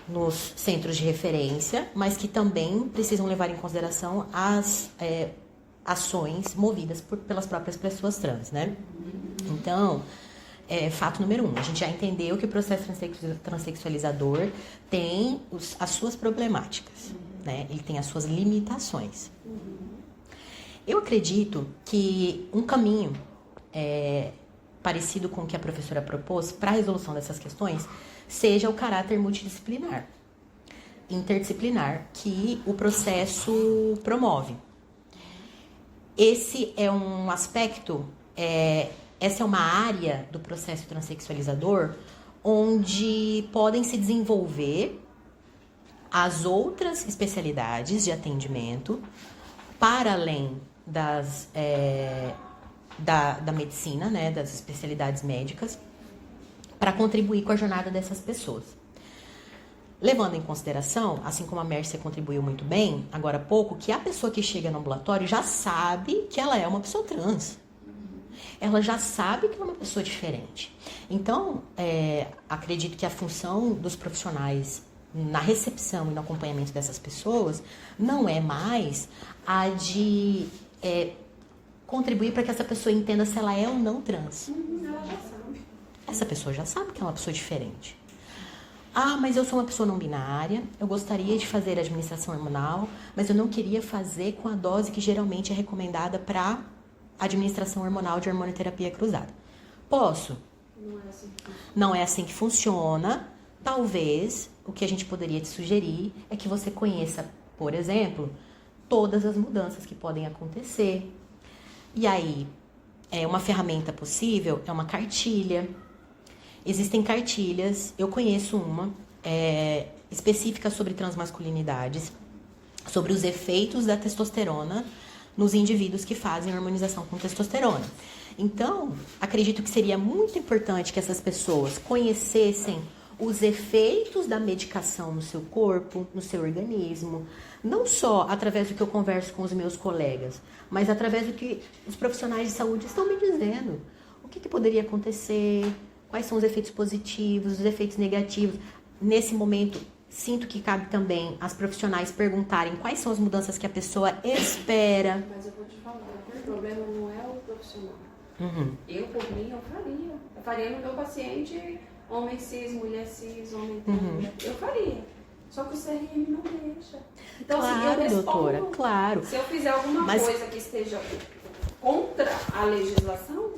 nos centros de referência, mas que também precisam levar em consideração as ações movidas pelas próprias pessoas trans, né? Então, fato número 1, a gente já entendeu que o processo transexualizador tem as suas problemáticas, né? Ele tem as suas limitações. Eu acredito que um caminho parecido com o que a professora propôs para a resolução dessas questões seja o caráter multidisciplinar, interdisciplinar, que o processo promove. Esse é um aspecto, essa é uma área do processo transexualizador onde podem se desenvolver as outras especialidades de atendimento para além da medicina, né, das especialidades médicas, para contribuir com a jornada dessas pessoas. Levando em consideração, assim como a Mércia contribuiu muito bem, agora há pouco, que a pessoa que chega no ambulatório já sabe que ela é uma pessoa trans. Ela já sabe que ela é uma pessoa diferente. Então, acredito que a função dos profissionais na recepção e no acompanhamento dessas pessoas não é mais a de contribuir para que essa pessoa entenda se ela é ou não trans. Ela já sabe. Essa pessoa já sabe que ela é uma pessoa diferente. Ah, mas eu sou uma pessoa não binária, eu gostaria de fazer administração hormonal, mas eu não queria fazer com a dose que geralmente é recomendada para administração hormonal de hormonoterapia cruzada. Posso? Não é assim que funciona. Talvez o que a gente poderia te sugerir é que você conheça, por exemplo, todas as mudanças que podem acontecer. E aí, uma ferramenta possível é uma cartilha. Existem cartilhas, eu conheço uma específica sobre transmasculinidades, sobre os efeitos da testosterona nos indivíduos que fazem hormonização com testosterona. Então, acredito que seria muito importante que essas pessoas conhecessem os efeitos da medicação no seu corpo, no seu organismo, não só através do que eu converso com os meus colegas, mas através do que os profissionais de saúde estão me dizendo. O que poderia acontecer? Quais são os efeitos positivos, os efeitos negativos? Nesse momento, sinto que cabe também as profissionais perguntarem quais são as mudanças que a pessoa espera. Mas eu vou te falar, o problema não é o profissional. Uhum. Eu, por mim, eu faria. Eu faria no meu paciente, homem cis, mulher cis, homem trans. Uhum. Eu faria. Só que o CRM não deixa. Então, Claro, assim, eu respondo. doutora, claro. Se eu fizer alguma coisa que esteja contra a legislação,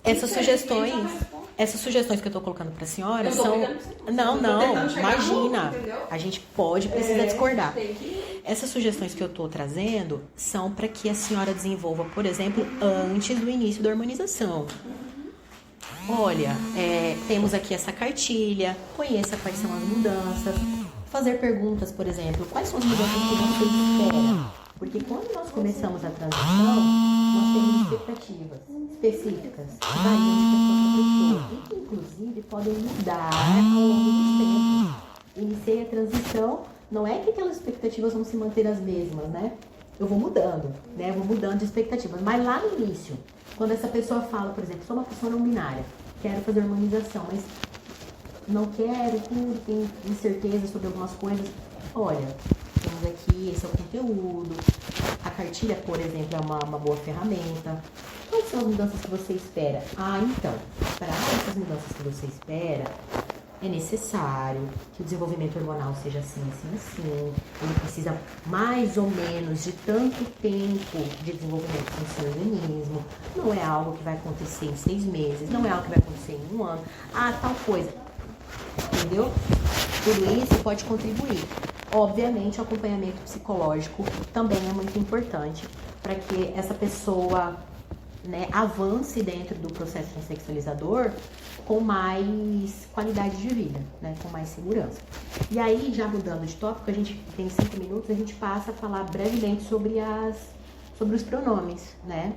Essas infelizmente, eu sugestões, respondo. essas sugestões que eu estou colocando para a senhora Eu tô são... brigando com você. Não, Eu tô tentando chegar imagina. no ponto, entendeu? A gente precisa discordar. Tem que... Essas sugestões que eu estou trazendo são para que a senhora desenvolva, por exemplo, antes do início da harmonização. Olha, temos aqui essa cartilha, conheça quais são as mudanças, fazer perguntas, por exemplo, quais são as mudanças que você espera? Porque quando nós começamos a transição, nós temos expectativas específicas, variam de pessoa para pessoa, e que inclusive podem mudar ao longo dos tempos. Iniciei a transição, não é que aquelas expectativas vão se manter as mesmas, né? Eu vou mudando, né? Eu vou mudando de expectativas. Mas lá no início, quando essa pessoa fala, por exemplo, sou uma pessoa não binária, quero fazer harmonização, mas não quero, tenho incerteza sobre algumas coisas, olha, temos aqui, esse é o conteúdo, a cartilha, por exemplo, é uma boa ferramenta. Quais são as mudanças que você espera? Então, para essas mudanças que você espera, é necessário que o desenvolvimento hormonal seja assim, assim, assim. Ele precisa mais ou menos de tanto tempo de desenvolvimento no seu organismo. Não é algo que vai acontecer em 6 meses, não é algo que vai acontecer em 1 ano. Tal coisa. Entendeu? Tudo isso pode contribuir. Obviamente, o acompanhamento psicológico também é muito importante para que essa pessoa, né, avance dentro do processo transexualizador com mais qualidade de vida, né, com mais segurança. E aí, já mudando de tópico, a gente tem 5 minutos, a gente passa a falar brevemente sobre os pronomes, né?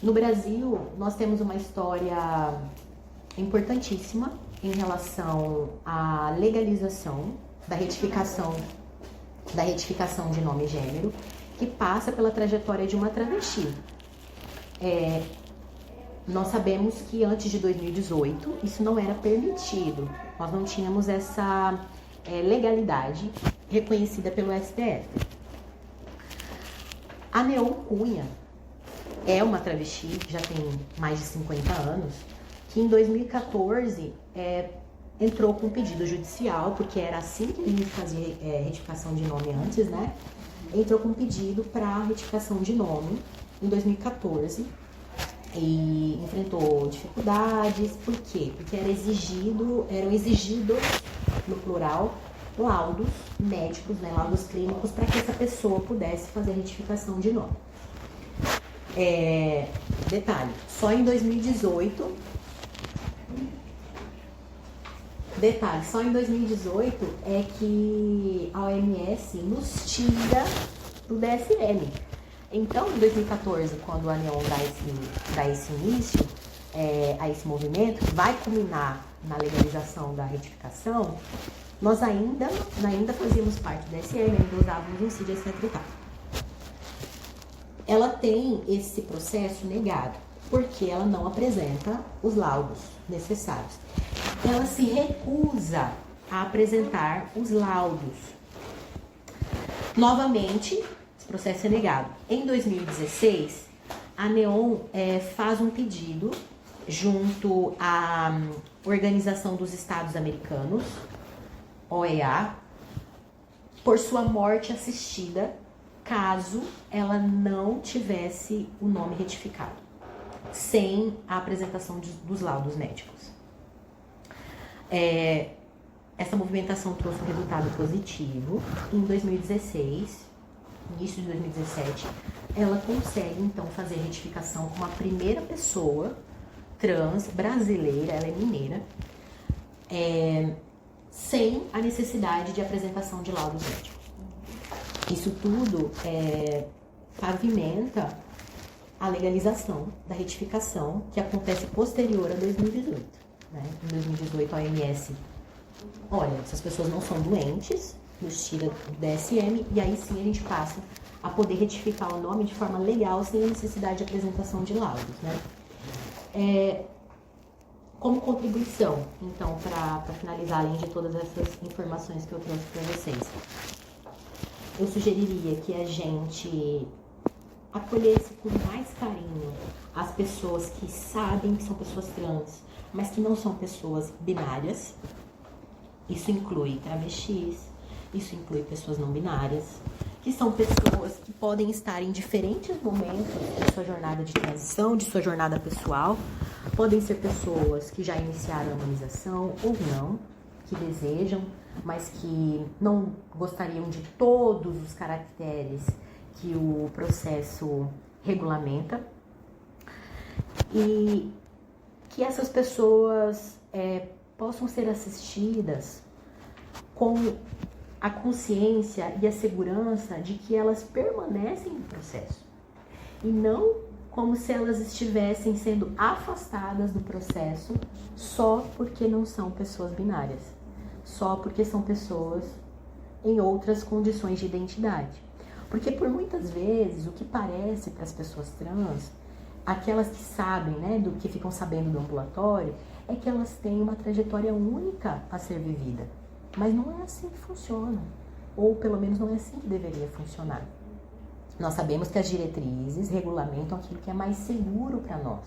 No Brasil, nós temos uma história importantíssima em relação à legalização da retificação de nome e gênero, que passa pela trajetória de uma travesti. Nós sabemos que antes de 2018 isso não era permitido, nós não tínhamos essa legalidade reconhecida pelo STF. A Neon Cunha é uma travesti que já tem mais de 50 anos, que em 2014 entrou com um pedido judicial, porque era assim que a gente fazia retificação de nome antes, né? Entrou com um pedido para retificação de nome em 2014 e enfrentou dificuldades. Por quê? Porque eram exigidos, no plural, laudos médicos, né, laudos clínicos, para que essa pessoa pudesse fazer retificação de nome. Detalhe, só em 2018 é que a OMS nos tira do DSM. Então, em 2014, quando a Neon dá esse início a esse movimento, que vai culminar na legalização da retificação, nós ainda fazíamos parte do DSM, ainda usávamos um CID, etc. e tal. Ela tem esse processo negado, porque ela não apresenta os laudos necessários. Ela se recusa a apresentar os laudos. Novamente, esse processo é negado. Em 2016, a Neon faz um pedido junto à Organização dos Estados Americanos, OEA, por sua morte assistida, caso ela não tivesse o nome retificado, sem a apresentação dos laudos médicos. Essa movimentação trouxe um resultado positivo. Em 2016, início de 2017, ela consegue então fazer retificação como a primeira pessoa trans brasileira, ela é mineira, sem a necessidade de apresentação de laudos médicos. Isso tudo pavimenta a legalização da retificação, que acontece posterior a 2018. Né? Em 2018, a OMS, olha, essas pessoas não são doentes, nos tira do DSM, e aí sim a gente passa a poder retificar o nome de forma legal, sem a necessidade de apresentação de laudos. Né? Como contribuição, então, para finalizar, além de todas essas informações que eu trouxe para vocês, eu sugeriria que a gente acolhesse com mais carinho as pessoas que sabem que são pessoas trans, mas que não são pessoas binárias. Isso inclui travestis, isso inclui pessoas não binárias, que são pessoas que podem estar em diferentes momentos da sua jornada de transição, de sua jornada pessoal. Podem ser pessoas que já iniciaram a harmonização ou não, que desejam, mas que não gostariam de todos os caracteres que o processo regulamenta. E que essas pessoas possam ser assistidas com a consciência e a segurança de que elas permanecem no processo. E não como se elas estivessem sendo afastadas do processo só porque não são pessoas binárias, só porque são pessoas em outras condições de identidade. Porque por muitas vezes o que parece para as pessoas trans, aquelas que sabem, né, do que ficam sabendo do ambulatório, é que elas têm uma trajetória única a ser vivida. Mas não é assim que funciona. Ou pelo menos não é assim que deveria funcionar. Nós sabemos que as diretrizes regulamentam aquilo que é mais seguro para nós.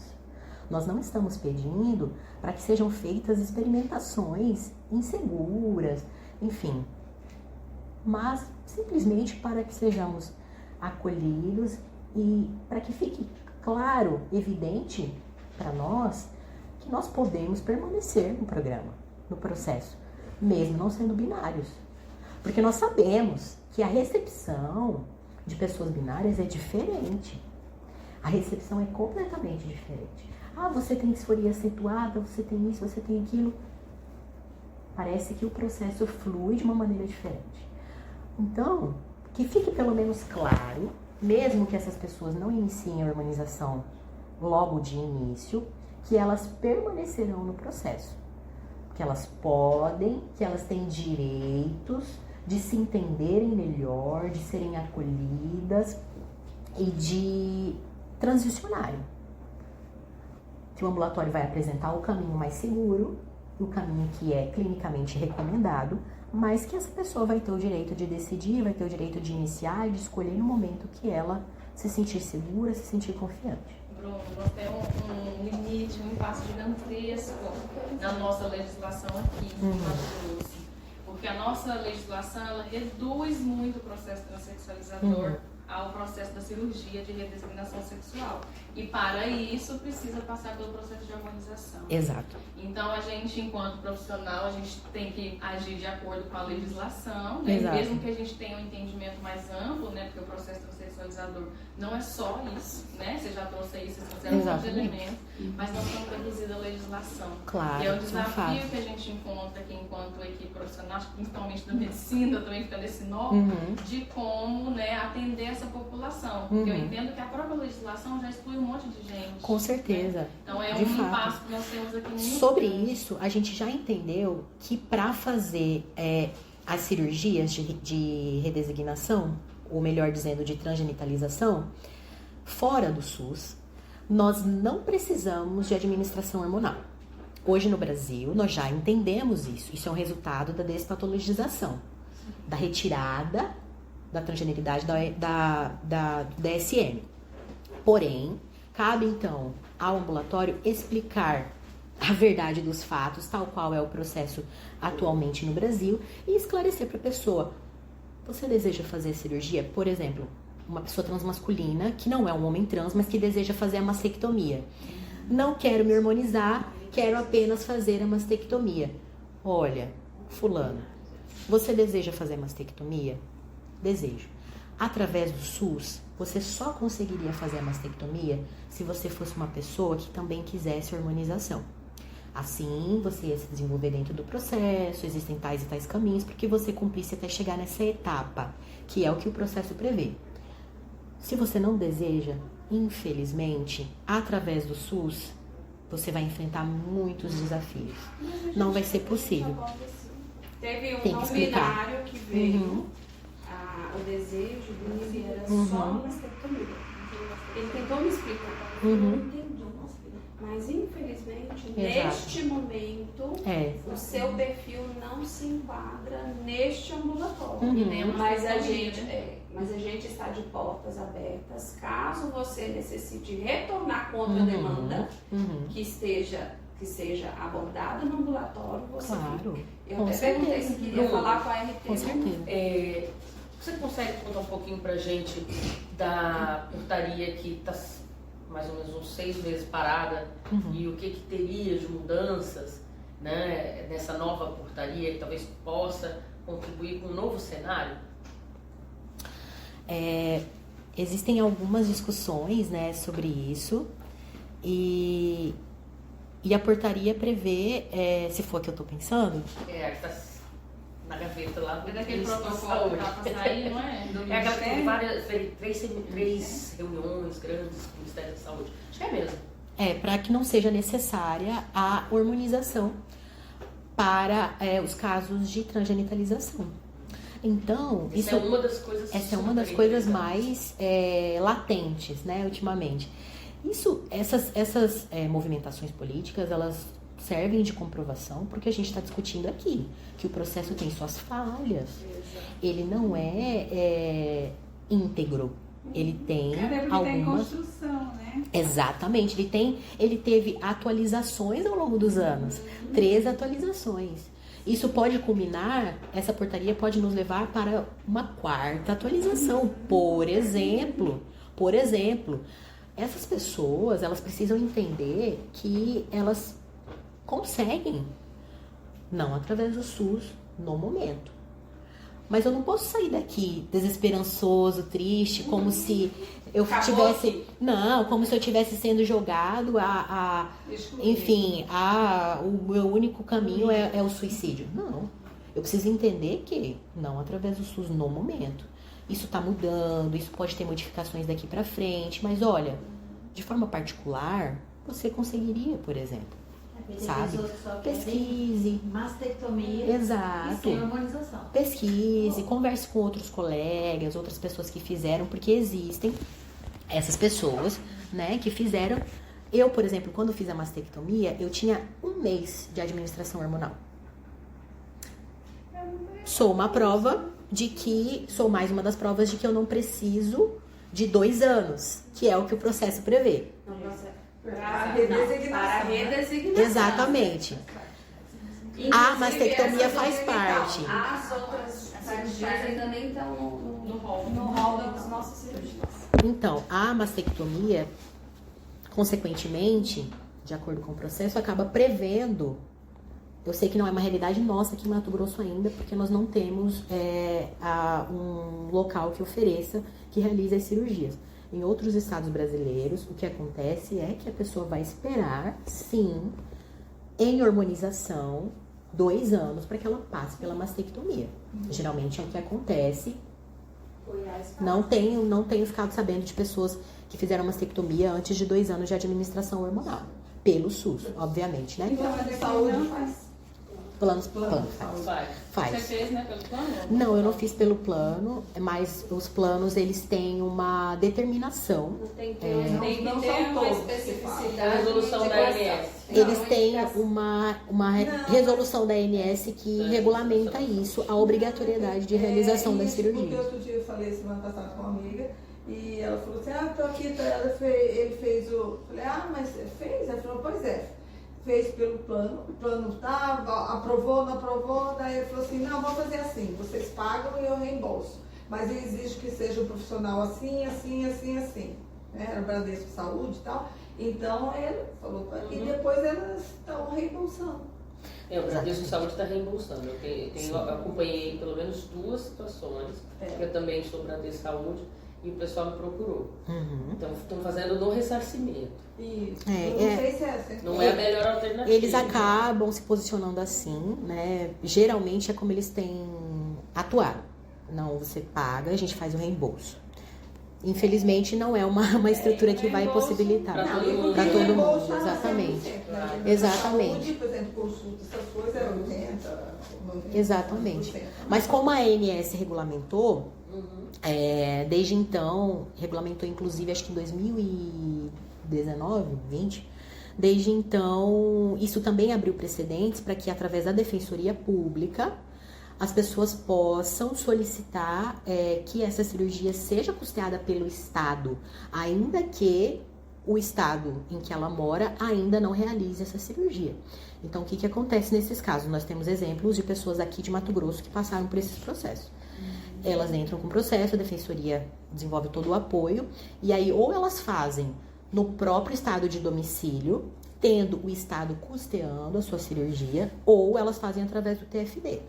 Nós não estamos pedindo para que sejam feitas experimentações inseguras, enfim. Mas simplesmente para que sejamos acolhidos e para que fique claro, evidente para nós, que nós podemos permanecer no programa, no processo, mesmo não sendo binários. Porque nós sabemos que a recepção de pessoas binárias é diferente. A recepção é completamente diferente. Ah, você tem disforia acentuada, você tem isso, você tem aquilo. Parece que o processo flui de uma maneira diferente. Então, que fique pelo menos claro, mesmo que essas pessoas não iniciem a harmonização logo de início, que elas permanecerão no processo. Que elas podem, que elas têm direitos de se entenderem melhor, de serem acolhidas e de transicionarem. Que o ambulatório vai apresentar o caminho mais seguro, o caminho que é clinicamente recomendado, mas que essa pessoa vai ter o direito de decidir, vai ter o direito de iniciar e de escolher no momento que ela se sentir segura, se sentir confiante. Bruno, nós temos um limite, um impasse gigantesco na nossa legislação aqui no Mato Grosso. Porque a nossa legislação, ela reduz muito o processo transexualizador ao processo da cirurgia de redesignação sexual. E para isso precisa passar pelo processo de harmonização. Exato. Então a gente, enquanto profissional, a gente tem que agir de acordo com a legislação, né? Exato. Mesmo que a gente tenha um entendimento mais amplo, né? Porque o processo transexualizador não é só isso, né? Você já trouxe aí, vocês trouxeram um monte de elementos, mas nós estamos reduzindo a legislação. Claro, E é um isso não é desafio fácil. que a gente encontra aqui enquanto equipe profissional, acho que principalmente da medicina também fica nesse nó, de como, né, atender essa população. Porque eu entendo que a própria legislação já exclui um monte de gente. Com certeza. Né? Então é De um fato. impasse que nós temos aqui muito Sobre grande. isso, a gente já entendeu que para fazer as cirurgias de redesignação, ou melhor dizendo, de transgenitalização, fora do SUS, nós não precisamos de administração hormonal. Hoje no Brasil, nós já entendemos isso. Isso é um resultado da despatologização, da retirada da transgeneridade da DSM. Porém, cabe então ao ambulatório explicar a verdade dos fatos, tal qual é o processo atualmente no Brasil, e esclarecer para a pessoa: você deseja fazer cirurgia? Por exemplo, uma pessoa transmasculina, que não é um homem trans, mas que deseja fazer a mastectomia. Não quero me hormonizar, quero apenas fazer a mastectomia. Olha, fulano, você deseja fazer a mastectomia? Desejo. Através do SUS, você só conseguiria fazer a mastectomia se você fosse uma pessoa que também quisesse hormonização. Assim, você ia se desenvolver dentro do processo, existem tais e tais caminhos, porque você cumprisse até chegar nessa etapa, que é o que o processo prevê. Se você não deseja, infelizmente, através do SUS, você vai enfrentar muitos desafios. Não vai ser possível. Teve Tem que um explicar. binário que veio, o desejo dele era só uma mastectomia. Ele tentou me explicar, eu não entendi. Mas infelizmente, neste momento, o seu perfil não se enquadra neste ambulatório. Mas a gente está de portas abertas. Caso você necessite retornar contra a demanda que seja abordada no ambulatório, você Claro. Eu até perguntei se queria falar com a RT. Com certeza. Você consegue contar um pouquinho pra gente da portaria que está mais ou menos uns 6 meses parada e o que teria de mudanças, né, nessa nova portaria que talvez possa contribuir com um novo cenário? Existem algumas discussões, né, sobre isso e a portaria prevê, se for o que eu estou pensando... Que está na gaveta lá do É daquele Ministério da protocolo que Saúde. tá pra sair, não é? Do É aquela que tem Ministério. três reuniões grandes com o Ministério da Saúde. Acho que é mesmo. para que não seja necessária a hormonização para os casos de transgenitalização. Então, Essa é uma das coisas. Essa é uma das coisas mais latentes, né, ultimamente. Essas movimentações políticas, elas servem de comprovação porque a gente está discutindo aqui, que o processo tem suas falhas. Ele não é íntegro. Ele tem Até porque tem algumas... construção, né? Exatamente. Ele teve atualizações ao longo dos anos. 3 atualizações. Isso pode culminar, essa portaria pode nos levar para uma 4ª atualização. Por exemplo, essas pessoas, elas precisam entender que elas conseguem, não através do SUS no momento. Mas eu não posso sair daqui desesperançoso, triste, como se eu tivesse... Não, como se eu tivesse sendo jogado enfim, o meu único caminho é o suicídio. Não. Eu preciso entender que não através do SUS no momento. Isso está mudando, isso pode ter modificações daqui para frente, mas olha, de forma particular, você conseguiria, por exemplo, sabe? Pesquise. Mastectomia. Exato. E sem hormonização. Pesquise, converse com outros colegas, outras pessoas que fizeram, porque existem essas pessoas, né, que fizeram. Eu, por exemplo, quando fiz a mastectomia, eu tinha 1 mês de administração hormonal. Sou mais uma das provas de que eu não preciso de 2 anos, que é o que o processo prevê. Para a redesignação. Exatamente. A mastectomia faz parte. As outras cirurgias ainda nem estão no rol das nossas cirurgias. Então, a mastectomia, consequentemente, de acordo com o processo, acaba prevendo. Eu sei que não é uma realidade nossa aqui em Mato Grosso ainda, porque nós não temos um local que ofereça, que realize as cirurgias. Em outros estados brasileiros, o que acontece é que a pessoa vai esperar, sim, em hormonização, 2 anos para que ela passe pela mastectomia. Geralmente é o que acontece. Não tenho ficado sabendo de pessoas que fizeram mastectomia antes de 2 anos de administração hormonal. Pelo SUS, obviamente, né? Então, a de saúde faz. Plano faz. Você fez, né, pelo plano? Não, eu não fiz pelo plano, mas os planos, eles têm uma determinação. Tem que ter uma especificidade. A resolução da ANS. Eles têm uma resolução da ANS que regulamenta isso, a obrigatoriedade de realização da cirurgia. Porque outro dia eu falei semana passada com uma amiga e ela falou assim, tô aqui, ele fez o... Falei, mas fez? Ela falou, pois é. Fez pelo plano, o plano aprovou, não aprovou, daí ele falou assim, não, vamos fazer assim, vocês pagam e eu reembolso, mas eu exijo que seja um profissional assim, assim, assim, assim, né? Era Bradesco Saúde e tal, então ele falou, e depois elas estão reembolsando. O Bradesco Saúde está reembolsando, eu acompanhei pelo menos 2 situações, eu também estou Bradesco Saúde, e o pessoal me procurou. Então, estão fazendo no ressarcimento. Isso. Não sei se é assim. Não é a melhor alternativa. Eles acabam se posicionando assim, né? Geralmente é como eles têm atuado. Não, você paga, a gente faz o reembolso. Infelizmente, não é uma estrutura que vai possibilitar. Para todo mundo. Para todo mundo, exatamente. Exatamente. Saúde, por exemplo, consulta, essas coisas é 80, 90%. Exatamente. Mas como a ANS regulamentou, desde então, regulamentou inclusive acho que em 2019, 20, desde então, isso também abriu precedentes para que através da Defensoria Pública as pessoas possam solicitar que essa cirurgia seja custeada pelo Estado, ainda que o Estado em que ela mora ainda não realize essa cirurgia. Então, o que acontece nesses casos? Nós temos exemplos de pessoas aqui de Mato Grosso que passaram por esses processos. Elas entram com o processo, a Defensoria desenvolve todo o apoio, e aí ou elas fazem no próprio estado de domicílio, tendo o Estado custeando a sua cirurgia, ou elas fazem através do TFD,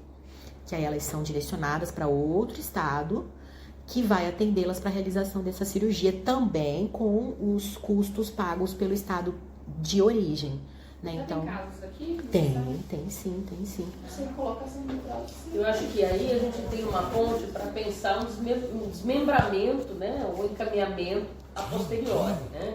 que aí elas são direcionadas para outro estado que vai atendê-las para a realização dessa cirurgia, também com os custos pagos pelo estado de origem. Né? Já então, tem casos aqui? Tem sim. Você coloca assim no próprio. Eu acho que aí a gente tem uma ponte para pensar um desmembramento, né, ou encaminhamento a posteriori, né?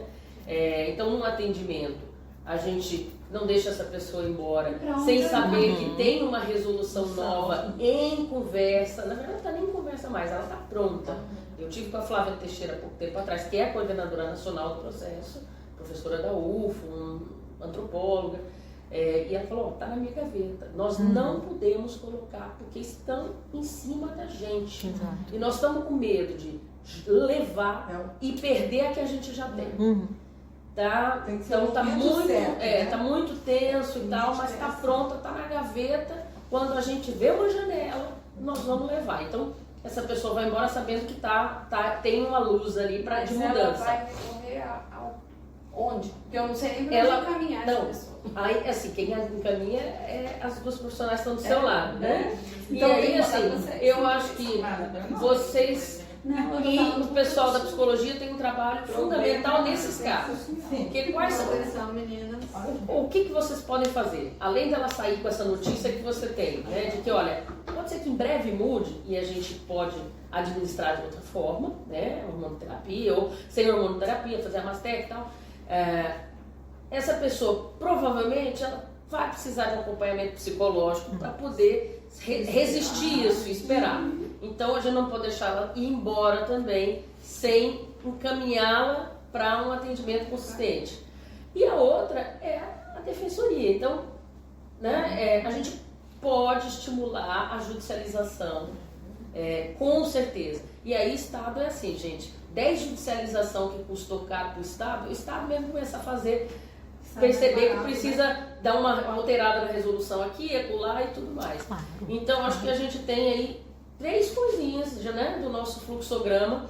Então, num atendimento, a gente não deixa essa pessoa ir embora sem saber que tem uma resolução nova em conversa. Na verdade, não está nem em conversa mais, ela está pronta. Eu tive com a Flávia Teixeira há pouco tempo atrás, que é a coordenadora nacional do processo, professora da UFO, antropóloga. E ela falou, tá na minha gaveta. Nós não podemos colocar, porque estão em cima da gente. Exato. E nós estamos com medo de levar e perder a que a gente já tem. Tá? Tem que ser Então o tá momento muito, certo, né? tá muito tenso e tal, mas tá pronta, tá na gaveta. Quando a gente vê uma janela, nós vamos levar. Então, essa pessoa vai embora sabendo que tem uma luz ali de Ela mudança. vai recorrer onde? Porque eu não sei nem pra Ela- onde encaminhar não. essa pessoa. Aí, assim, quem encaminha é as duas profissionais que estão do seu lado, né? Então, e eu tenho aí, que botar assim, vocês. eu acho que vocês Não, e o pessoal da psicologia tem um trabalho fundamental nesses casos. Porque quais são... Atenção, meninas. O que vocês podem fazer? Além dela sair com essa notícia que você tem, né? De que, olha, pode ser que em breve mude e a gente pode administrar de outra forma, né? Hormonoterapia ou sem hormonoterapia, fazer a mastec e tal. Essa pessoa provavelmente ela vai precisar de um acompanhamento psicológico para poder resistir isso e esperar. Então a gente não pode deixar ela ir embora também sem encaminhá-la para um atendimento consistente. E a outra é a defensoria. Então, né, a gente pode estimular a judicialização, com certeza. E aí Estado é assim, gente, 10 judicialização que custou caro para o Estado mesmo começa a fazer, perceber que precisa dar uma alterada na resolução aqui, acolá e tudo mais. Claro. Então, acho que a gente tem aí 3 coisinhas já, né, do nosso fluxograma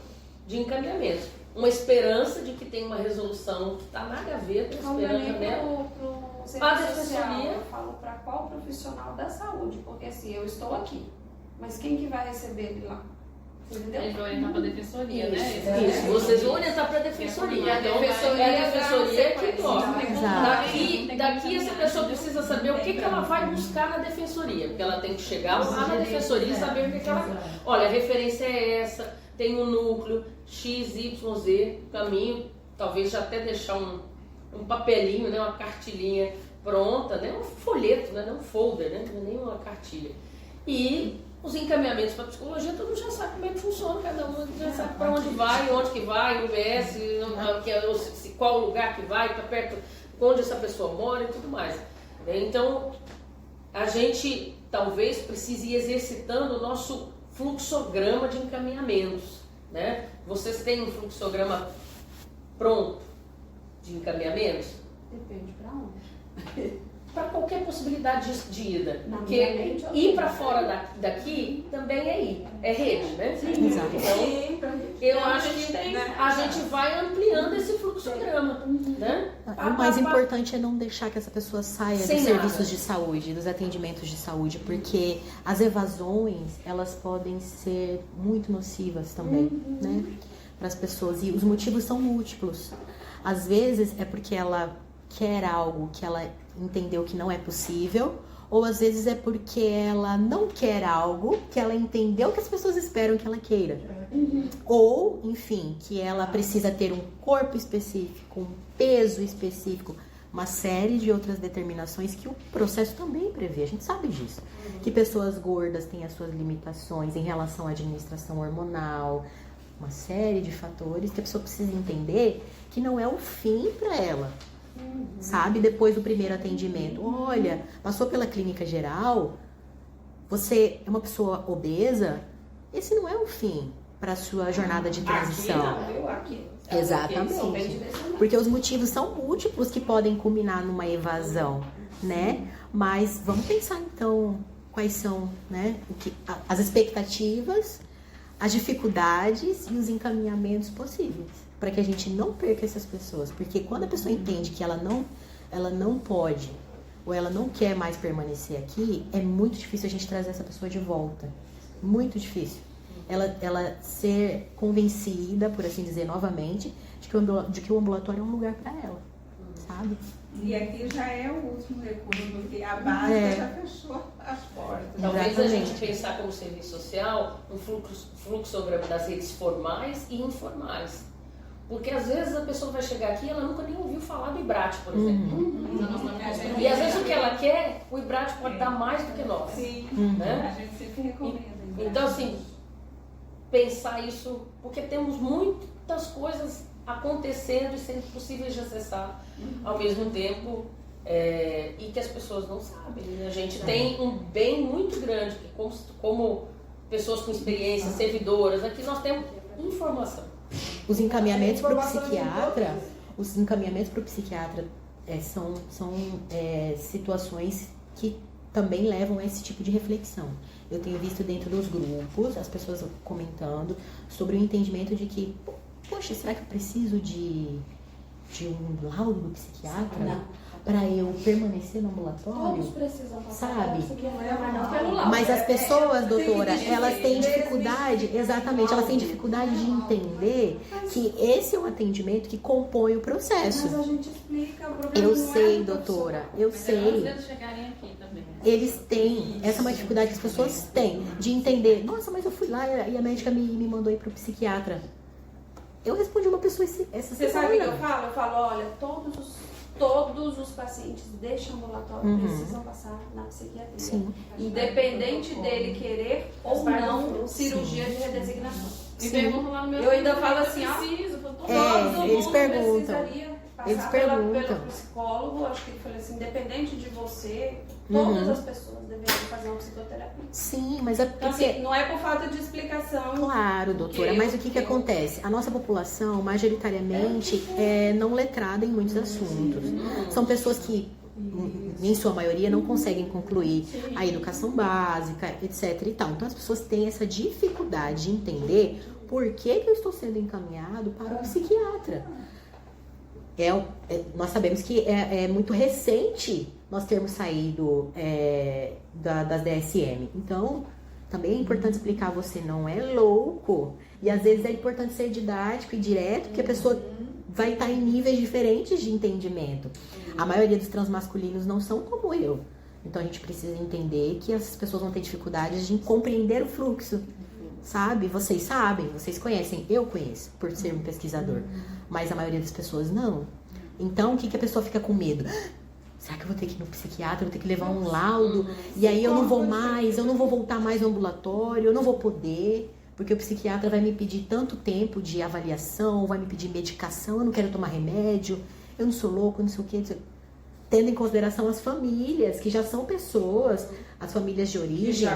de encaminhamento. Uma esperança de que tem uma resolução que está na gaveta, Não é esperando nem nela. pro A serviço social, defensoria. eu falo para qual profissional da saúde, porque assim, eu estou aqui, mas quem que vai receber ele lá? Você entendeu? A gente vai orientar pra defensoria, né? Isso, vocês vão orientar para a defensoria. E a Então, defensoria é a defensoria dá que toca. Exato. Daqui essa pessoa precisa saber o que ela vai buscar na defensoria, porque ela tem que chegar lá na defensoria e saber o que ela vai. Olha, a referência é essa, tem um núcleo, X, Y, Z, caminho, talvez já até deixar um papelinho, né, uma cartilhinha pronta, né, um folheto, né, não um folder, né, não é nem uma cartilha. E os encaminhamentos para psicologia, todo mundo já sabe como é que funciona, cada um já sabe para onde vai, onde que vai, UBS, qual lugar que vai, para perto, onde essa pessoa mora e tudo mais. Então, a gente talvez precise ir exercitando o nosso fluxograma de encaminhamentos, né? Vocês têm um fluxograma pronto de encaminhamentos? Depende para onde. Para qualquer possibilidade de ida. Na Porque minha mente, eu ir tenho. para fora daqui também é ir. É rede, né? Exato. Então, eu acho que a gente vai ampliando esse fluxograma, né? O mais importante é não deixar que essa pessoa saia Sem dos nada. serviços de saúde, dos atendimentos de saúde, porque as evasões, elas podem ser muito nocivas também, né, para as pessoas. E os motivos são múltiplos. Às vezes é porque ela quer algo que ela entendeu que não é possível, ou às vezes é porque ela não quer algo que ela entendeu que as pessoas esperam que ela queira. Ou, enfim, que ela precisa ter um corpo específico, um peso específico, uma série de outras determinações que o processo também prevê, a gente sabe disso. Que pessoas gordas têm as suas limitações em relação à administração hormonal, uma série de fatores que a pessoa precisa entender que não é o fim para ela. Sabe? Depois do primeiro atendimento, olha, passou pela clínica geral, você é uma pessoa obesa, esse não é o fim para a sua jornada de transição. Aqui não, viu? Aqui. São bem Exatamente. direcionados. Porque os motivos são múltiplos que podem culminar numa evasão, né? Mas vamos pensar então quais são, né, as expectativas, as dificuldades e os encaminhamentos possíveis, para que a gente não perca essas pessoas. Porque quando a pessoa entende que ela não pode ou ela não quer mais permanecer aqui, é muito difícil a gente trazer essa pessoa de volta. Muito difícil. Ela ser convencida, por assim dizer, novamente, de que o ambulatório é um lugar para ela, sabe? E aqui já é o último recurso, porque a base já fechou as portas. Talvez a Exatamente. gente pensar como serviço social um fluxograma das redes formais e informais. Porque às vezes a pessoa vai chegar aqui e ela nunca nem ouviu falar do IBRAT, por exemplo. E às vezes o que ela quer, o IBRAT pode dar mais do que nós. Sim, Né? a gente sempre recomenda. Então, assim, pensar isso, porque temos muitas coisas acontecendo e sendo possíveis de acessar ao mesmo tempo e que as pessoas não sabem. A gente tem um bem muito grande, que como pessoas com experiência, servidoras, aqui nós temos informação. Os encaminhamentos para o psiquiatra, são situações que também levam a esse tipo de reflexão. Eu tenho visto dentro dos grupos as pessoas comentando sobre o entendimento de que, poxa, será que eu preciso de um laudo do psiquiatra para eu permanecer no ambulatório? Todos precisam passar. Sabe? Mas não pelo laudo. Mas as pessoas, doutora, elas têm dificuldade, exatamente, elas têm dificuldade de entender que esse é um atendimento que compõe o processo. Mas a gente explica, o problema Eu não sei, é doutora, eu Mas sei. eles chegarem aqui também. Eles têm, essa é uma dificuldade que as pessoas têm, de entender, nossa, mas eu fui lá e a médica me mandou ir pro psiquiatra. Eu respondi uma pessoa essa Você semana. sabe o que eu falo? Eu falo, olha, todos os pacientes deste ambulatório precisam passar na psiquiatria. Sim. Independente dele querer ou não cirurgia de redesignação. Me perguntam lá no meu Eu ainda grupo, falo eu assim, ó, preciso, todo eles mundo perguntam. precisaria passar Eles perguntam. pelo psicólogo. Acho que ele falou assim, independente de você, todas as pessoas deveriam fazer uma psicoterapia. Sim, mas é Então, porque... assim, não é por falta de explicação. Claro, doutora, mas o que acontece? A nossa população, majoritariamente, é não letrada em muitos assuntos. São pessoas que, em sua maioria, não conseguem concluir a educação básica, etc. e tal. Então, as pessoas têm essa dificuldade de entender por que eu estou sendo encaminhado para o psiquiatra. Nós sabemos que é muito recente nós termos saído das DSM. Então, também é importante explicar, você não é louco. E às vezes é importante ser didático e direto, porque a pessoa vai estar em níveis diferentes de entendimento. A maioria dos transmasculinos não são como eu. Então a gente precisa entender que essas pessoas vão ter dificuldades de compreender o fluxo. Sabe? Vocês sabem, vocês conhecem, eu conheço, por ser um pesquisador. Mas a maioria das pessoas não. Então, o que a pessoa fica com medo? Será que eu vou ter que ir no psiquiatra, vou ter que levar um laudo? E aí eu não vou mais, eu não vou voltar mais no ambulatório, eu não vou poder, porque o psiquiatra vai me pedir tanto tempo de avaliação, vai me pedir medicação, eu não quero tomar remédio, eu não sou louco, não sei o quê. Tendo em consideração as famílias, que já são pessoas, as famílias de origem,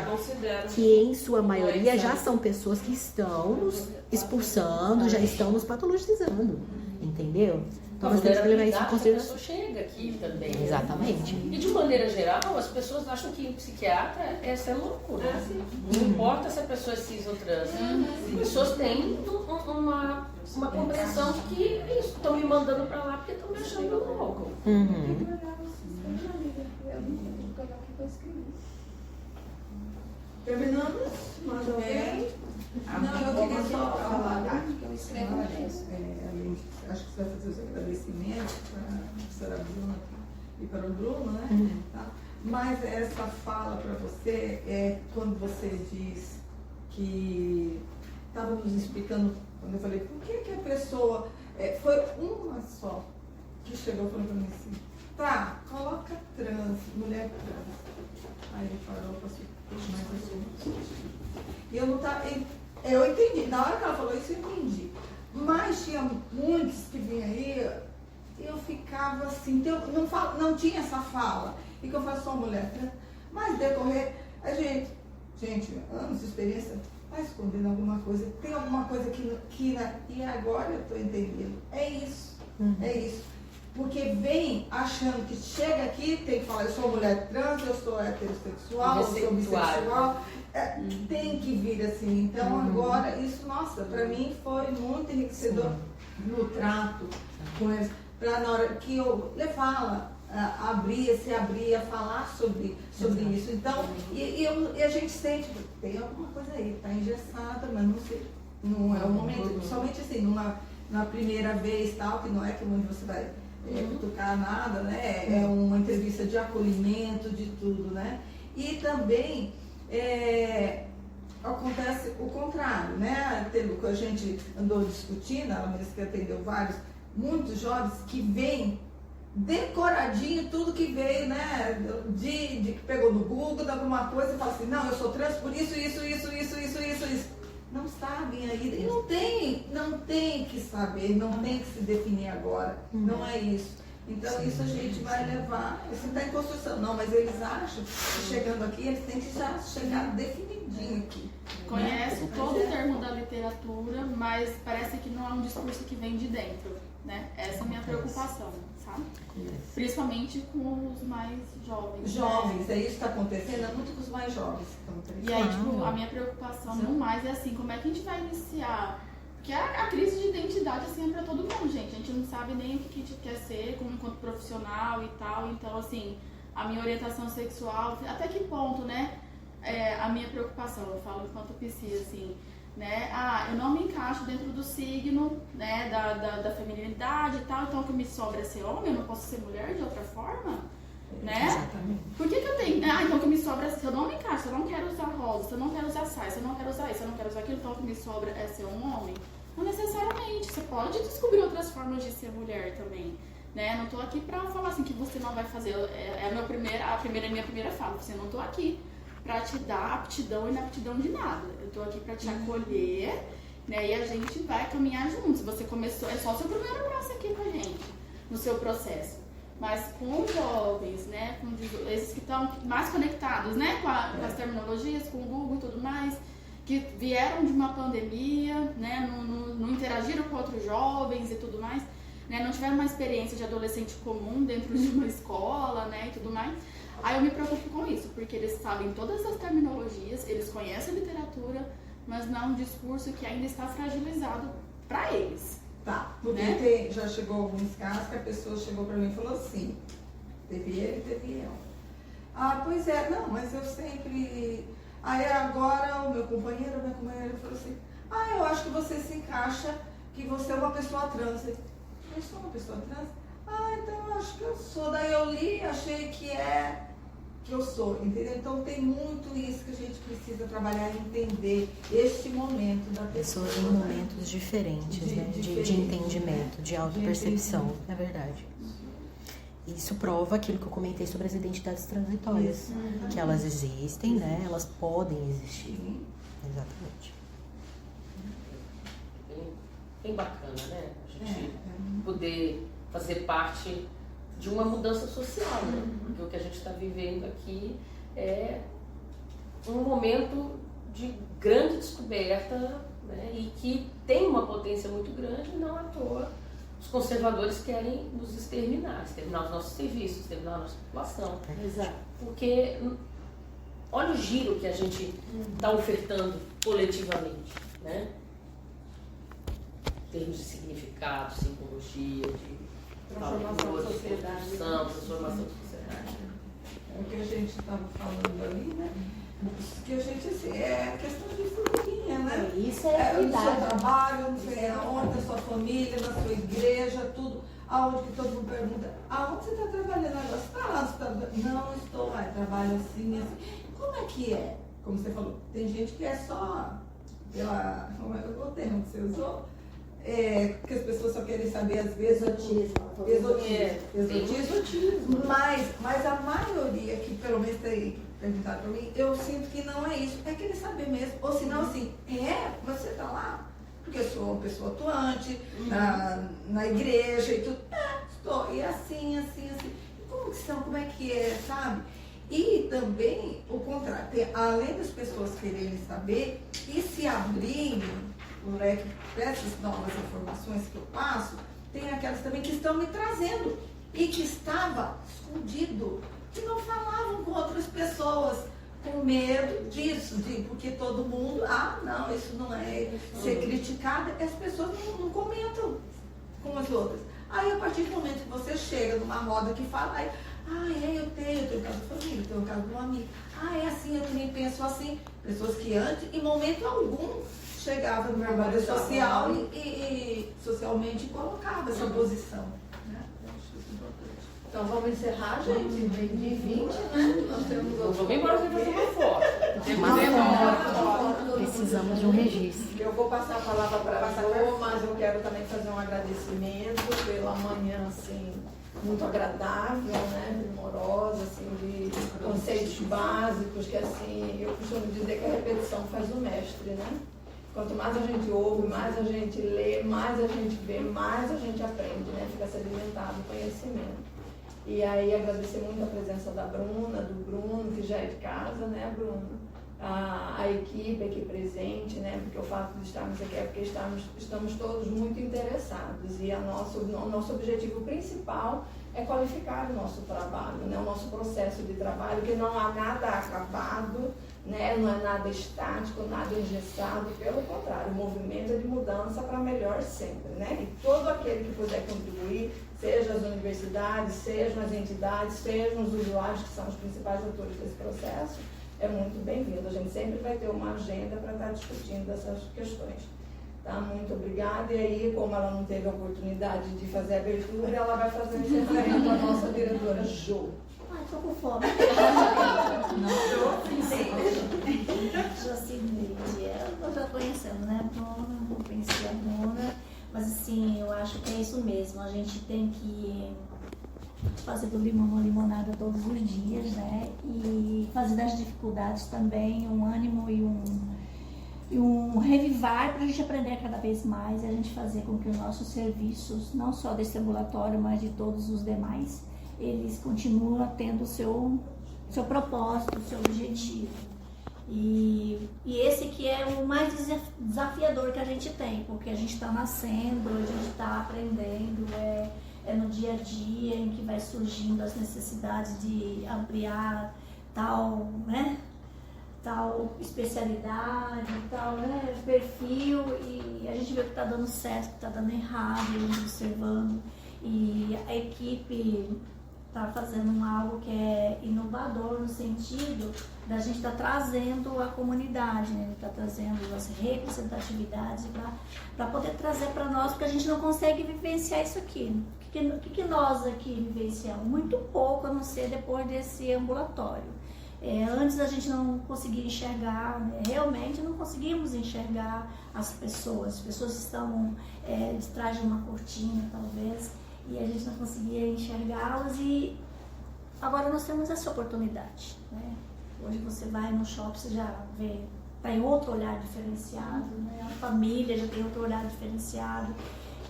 que em sua maioria já são pessoas que estão nos expulsando, já estão nos patologizando, entendeu? Então nós temos que levar isso em consideração. A pessoa chega aqui também. Exatamente. E de maneira geral, as pessoas acham que o psiquiatra é ser louco, né? Não importa se a pessoa é cis ou trans. As pessoas têm uma compreensão de que estão me mandando pra lá porque estão me achando louco. Terminamos? Mais alguém? Não, eu queria só falar. Eu escrevo mesmo. Acho que você vai fazer os agradecimentos para a senhora Bruna e para o Bruno, né? Tá? Mas essa fala para você é quando você diz que estava nos explicando, quando eu falei, por que a pessoa. Foi uma só que chegou e falou para mim assim: tá, coloca trans, mulher trans. Aí ele parou e falou assim: mais assuntos. E eu não estava. Eu entendi, na hora que ela falou isso, eu entendi. Mas tinha muitos que vinham aí, eu ficava assim, não tinha essa fala. E que eu faço só mulher, né? Mas decorrer, a gente, anos de experiência, vai escondendo alguma coisa. Tem alguma coisa e agora eu estou entendendo. É isso, é isso. Porque vem achando que chega aqui, tem que falar, eu sou mulher trans, eu sou heterossexual, eu sou bissexual. Tem que vir assim. Então agora, isso, nossa, para mim foi muito enriquecedor no trato com eles. Para na hora que eu levava, se abria, falar sobre isso. Então, e a gente sente, tem alguma coisa aí, está engessada, mas não sei, não é o momento, somente assim, na primeira vez, tal, que não é que onde você vai cutucar nada, né? É uma entrevista de acolhimento, de tudo, né? E também acontece o contrário, né? Pelo que a gente andou discutindo, ela mesmo que atendeu muitos jovens que vêm decoradinho tudo que veio, né? De que pegou no Google, de alguma coisa, e fala assim, não, eu sou trans por isso. Não sabem ainda. E não tem que saber, não tem que se definir agora. Não é isso. Então isso a gente vai levar, isso está em construção. Não, mas eles acham que chegando aqui, eles têm que já chegar definidinho aqui. Conheço todo o termo da literatura, mas parece que não é um discurso que vem de dentro, né? Essa é a minha preocupação, sabe? Principalmente com os mais jovens. Jovens, é isso que está acontecendo, é muito com os mais jovens que estão E aí, tipo, a minha preocupação no mais é assim, como é que a gente vai iniciar? Porque a crise de identidade, assim, é pra todo mundo, gente. A gente não sabe nem o que a gente quer ser como enquanto profissional e tal. Então, assim, a minha orientação sexual, até que ponto, né? A minha preocupação, eu falo enquanto psi, assim, né? Eu não me encaixo dentro do signo, né? Da feminilidade e tal. Então, o que me sobra é ser homem, eu não posso ser mulher de outra forma, né? Exatamente. Por que eu tenho... então o que me sobra é... Se eu não me encaixo, se eu não quero usar rosa, se eu não quero usar saia, se eu não quero usar isso, se eu não quero usar aquilo, então o que me sobra é ser um homem? Não necessariamente. Você pode descobrir outras formas de ser mulher também, né? Não tô aqui pra falar assim que você não vai fazer... É a minha primeira fala. Você não tô aqui pra te dar aptidão e inaptidão de nada. Eu tô aqui pra te acolher, né? E a gente vai caminhar juntos. Você começou... É só o seu primeiro passo aqui com a gente, no seu processo. Mas com jovens, né, com esses que estão mais conectados, né, com as terminologias, com o Google e tudo mais, que vieram de uma pandemia, né, não interagiram com outros jovens e tudo mais, né, não tiveram uma experiência de adolescente comum dentro de uma escola, né, e tudo mais. Aí eu me preocupo com isso, porque eles sabem todas as terminologias, eles conhecem a literatura, mas não é um discurso que ainda está fragilizado para eles. Tá, porque já chegou alguns casos que a pessoa chegou para mim e falou assim, teve ele, teve eu. Pois é, não, mas eu sempre... Aí agora o meu companheiro, a minha companheira falou assim, eu acho que você se encaixa, que você é uma pessoa trans. Eu sou uma pessoa trans? Então eu acho que eu sou. Daí eu li, achei que eu sou, entendeu? Então tem muito isso que a gente precisa trabalhar e entender este momento da pessoa. Pessoas em momentos diferentes, né? De entendimento, de autopercepção, é verdade. Isso prova aquilo que eu comentei sobre as identidades transitórias, que elas existem, né? Elas podem existir. Exatamente. Bem bacana, né? A gente poder fazer parte de uma mudança social, né? Porque o que a gente está vivendo aqui é um momento de grande descoberta, né? E que tem uma potência muito grande, e não à toa os conservadores querem nos exterminar os nossos serviços, exterminar a nossa população. Exato. Porque olha o giro que a gente está ofertando coletivamente, né? Em termos de significado, simbologia, de Transformação da sociedade. Transformação da sociedade. É o que a gente estava falando ali, né? Que a gente, assim, é questão de formiguinha, né? Isso é no seu verdade. trabalho, não sei aonde, na sua família, na sua igreja, tudo. Aonde que todo mundo pergunta, aonde você está trabalhando agora? Você está lá, você está... Não estou lá, trabalho assim, assim. Como é que é? Como você falou, tem gente que é só pela... Como é o termo que você usou? Que as pessoas só querem saber, às vezes, exotismo. Mas a maioria que pelo menos tem perguntado para mim, eu sinto que não é isso, é querer saber mesmo. Ou senão assim, mas você está lá? Porque eu sou uma pessoa atuante, na igreja e tudo. Estou, e assim. E como que são, como é que é, sabe? E também, o contrário, além das pessoas quererem saber e se abrirem o leque dessas novas informações que eu passo, tem aquelas também que estão me trazendo e que estava escondido, que não falavam com outras pessoas, com medo disso, porque todo mundo, não, isso não é ser criticado, as pessoas não comentam com as outras. Aí a partir do momento que você chega numa roda que fala, eu tenho caso de família, eu tenho caso de um amigo, é assim, eu também penso assim, pessoas que antes, em momento algum, chegava no mercado social e socialmente colocava essa posição. Né? Eu acho isso importante. Então vamos encerrar, gente. 2020, né? Nós temos Vamos embora sem fazer uma foto. Precisamos de um registro. Eu vou passar a palavra para a Jo, mas eu quero também fazer um agradecimento pela manhã, assim, muito agradável, né? Primorosa, assim, de conceitos básicos, que assim, eu costumo dizer que a repetição faz o mestre, né? Quanto mais a gente ouve, mais a gente lê, mais a gente vê, mais a gente aprende, né? Fica se alimentado do conhecimento. E aí agradecer muito a presença da Bruna, do Bruno, que já é de casa, né, Bruno? A equipe aqui presente, né? Porque o fato de estarmos aqui é porque estamos todos muito interessados e o nosso objetivo principal é qualificar o nosso trabalho, né? O nosso processo de trabalho, que não há nada acabado, né? Não é nada estático, nada engessado, pelo contrário, o movimento é de mudança para melhor sempre, né? E todo aquele que puder contribuir, seja as universidades, sejam as entidades, sejam os usuários, que são os principais atores desse processo, é muito bem-vindo. A gente sempre vai ter uma agenda para estar discutindo essas questões. Tá? Muito obrigada. E aí, como ela não teve a oportunidade de fazer a abertura, ela vai fazer o encerramento com a nossa diretora, Jo. Ai, tô com fome. Jocine, eu já conhecendo, né? Não conhecia a Bruna, mas assim, eu acho que é isso mesmo. A gente tem que fazer do limão uma limonada todos os dias, né? E fazer das dificuldades também um ânimo e um revivar para a gente aprender cada vez mais e a gente fazer com que os nossos serviços, não só desse ambulatório, mas de todos os demais, eles continuam tendo o seu propósito, o seu objetivo. E esse que é o mais desafiador que a gente tem, porque a gente está nascendo, a gente está aprendendo, é no dia a dia em que vai surgindo as necessidades de ampliar tal, né, tal especialidade, tal, né, perfil, e a gente vê que está dando certo, que está dando errado, a gente observando, e a equipe está fazendo algo que é inovador no sentido da gente estar trazendo a comunidade, né? Está trazendo as representatividades para poder trazer para nós, porque a gente não consegue vivenciar isso aqui. O que nós aqui vivenciamos? Muito pouco, a não ser depois desse ambulatório. Antes a gente não conseguia enxergar, né? Realmente não conseguimos enxergar as pessoas estão de trás de uma cortina, talvez, e a gente não conseguia enxergá-las, e agora nós temos essa oportunidade, né? Hoje você vai no shopping, você já vê, tem outro olhar diferenciado, né? A família já tem outro olhar diferenciado,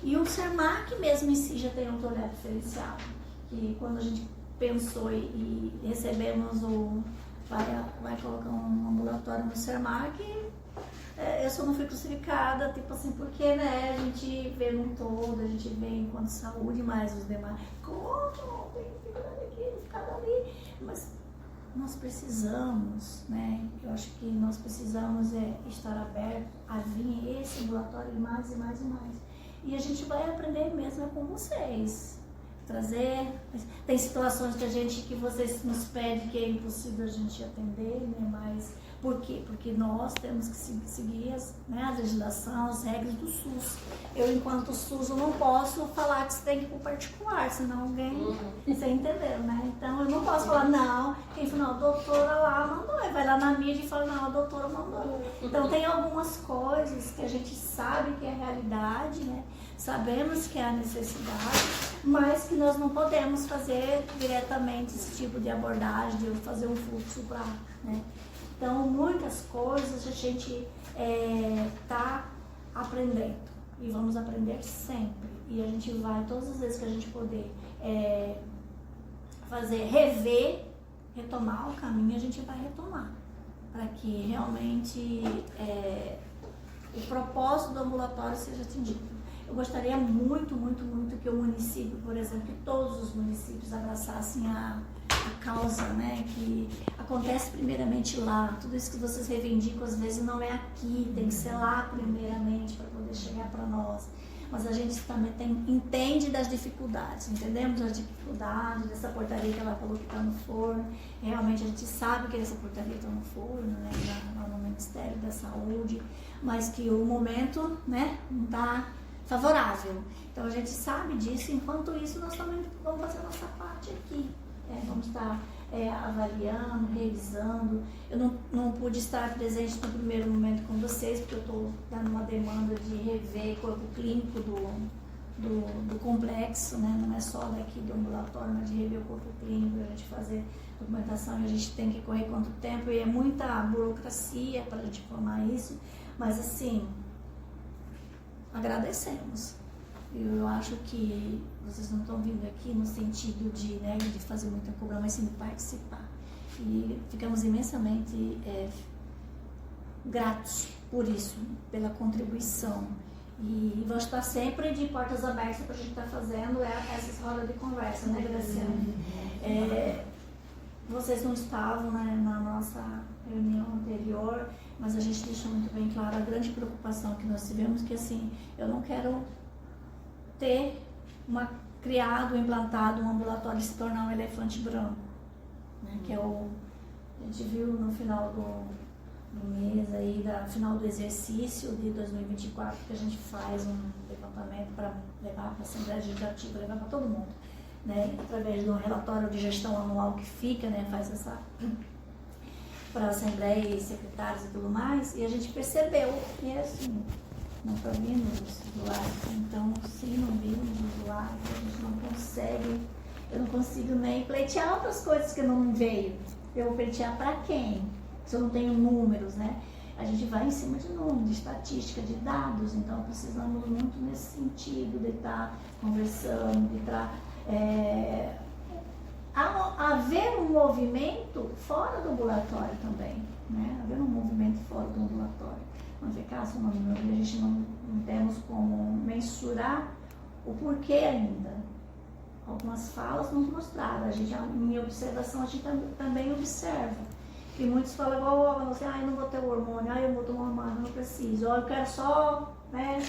e o Sermac mesmo em si já tem outro olhar diferenciado, que quando a gente pensou e recebemos vai colocar um ambulatório no Sermac, eu só não fui crucificada, tipo assim, porque, né, a gente vê num todo, a gente vê enquanto saúde, mas os demais, como tem que ficar aqui, ficar ali, mas nós precisamos, né, eu acho que nós precisamos estar abertos a vir esse ambulatório e mais e mais e mais, e a gente vai aprender mesmo com vocês, trazer, tem situações que vocês nos pedem que é impossível a gente atender, né, mas por quê? Porque nós temos que seguir a legislação, as regras do SUS. Eu, enquanto SUS, eu não posso falar que você tem que ir para o particular, senão alguém, você entendeu, né? Então, eu não posso falar, não, quem falou, não, a doutora lá mandou, aí vai lá na mídia e fala, não, a doutora mandou. Então, tem algumas coisas que a gente sabe que é a realidade, né? Sabemos que é a necessidade, mas que nós não podemos fazer diretamente esse tipo de abordagem, de fazer um fluxo para, né? Então, muitas coisas a gente está aprendendo e vamos aprender sempre. E a gente vai, todas as vezes que a gente puder retomar o caminho, a gente vai retomar. Para que realmente o propósito do ambulatório seja atingido. Eu gostaria muito, muito, muito que o município, por exemplo, que todos os municípios abraçassem a causa, né, que acontece primeiramente lá. Tudo isso que vocês reivindicam às vezes não é aqui, tem que ser lá primeiramente para poder chegar para nós. Mas a gente também entende das dificuldades, entendemos as dificuldades dessa portaria que ela falou que está no forno. Realmente a gente sabe que essa portaria está no forno, né, lá no Ministério da Saúde, mas que o momento, né, não está favorável. Então a gente sabe disso, enquanto isso nós também vamos fazer a nossa parte aqui. Vamos estar avaliando, revisando. Eu não pude estar presente no primeiro momento com vocês, porque eu estou dando uma demanda de rever o corpo clínico do complexo, né? Não é só daqui do ambulatório, mas de rever o corpo clínico, a gente fazer documentação, e a gente tem que correr quanto tempo, e é muita burocracia para a gente formar isso. Mas assim, agradecemos. Eu acho que vocês não estão vindo aqui no sentido de, né, de fazer muita cobrança, mas sim de participar. E ficamos imensamente gratos por isso, pela contribuição. E vamos estar sempre de portas abertas para a gente estar fazendo essas rodas de conversa, né, Graciane? Vocês não estavam, né, na nossa reunião anterior, mas a gente deixou muito bem claro a grande preocupação que nós tivemos, que assim, eu não quero ter criado, implantado um ambulatório e se tornar um elefante branco, né, que é a gente viu no final do mês aí, final do exercício de 2024, que a gente faz um levantamento para levar para a Assembleia Legislativa, levar para todo mundo, né, através do relatório de gestão anual que fica, né, faz essa para a Assembleia e secretários e tudo mais, e a gente percebeu que assim, não está vindo os usuários, então se não vimos os usuários, a gente não consegue, eu não consigo nem pleitear outras coisas que não veio. Eu vou pleitear para quem? Se eu não tenho números, né? A gente vai em cima de números, de estatística, de dados, então precisamos muito nesse sentido de estar conversando, de estar haver um movimento fora do ambulatório também, né? Haver um movimento fora do ambulatório. Não ficar só no número, a gente não temos como mensurar o porquê ainda. Algumas falas nos mostraram, a gente, em minha observação, a gente também observa. E muitos falam igual, assim, eu não vou ter o hormônio, eu vou tomar hormônio, não preciso, eu quero só, né,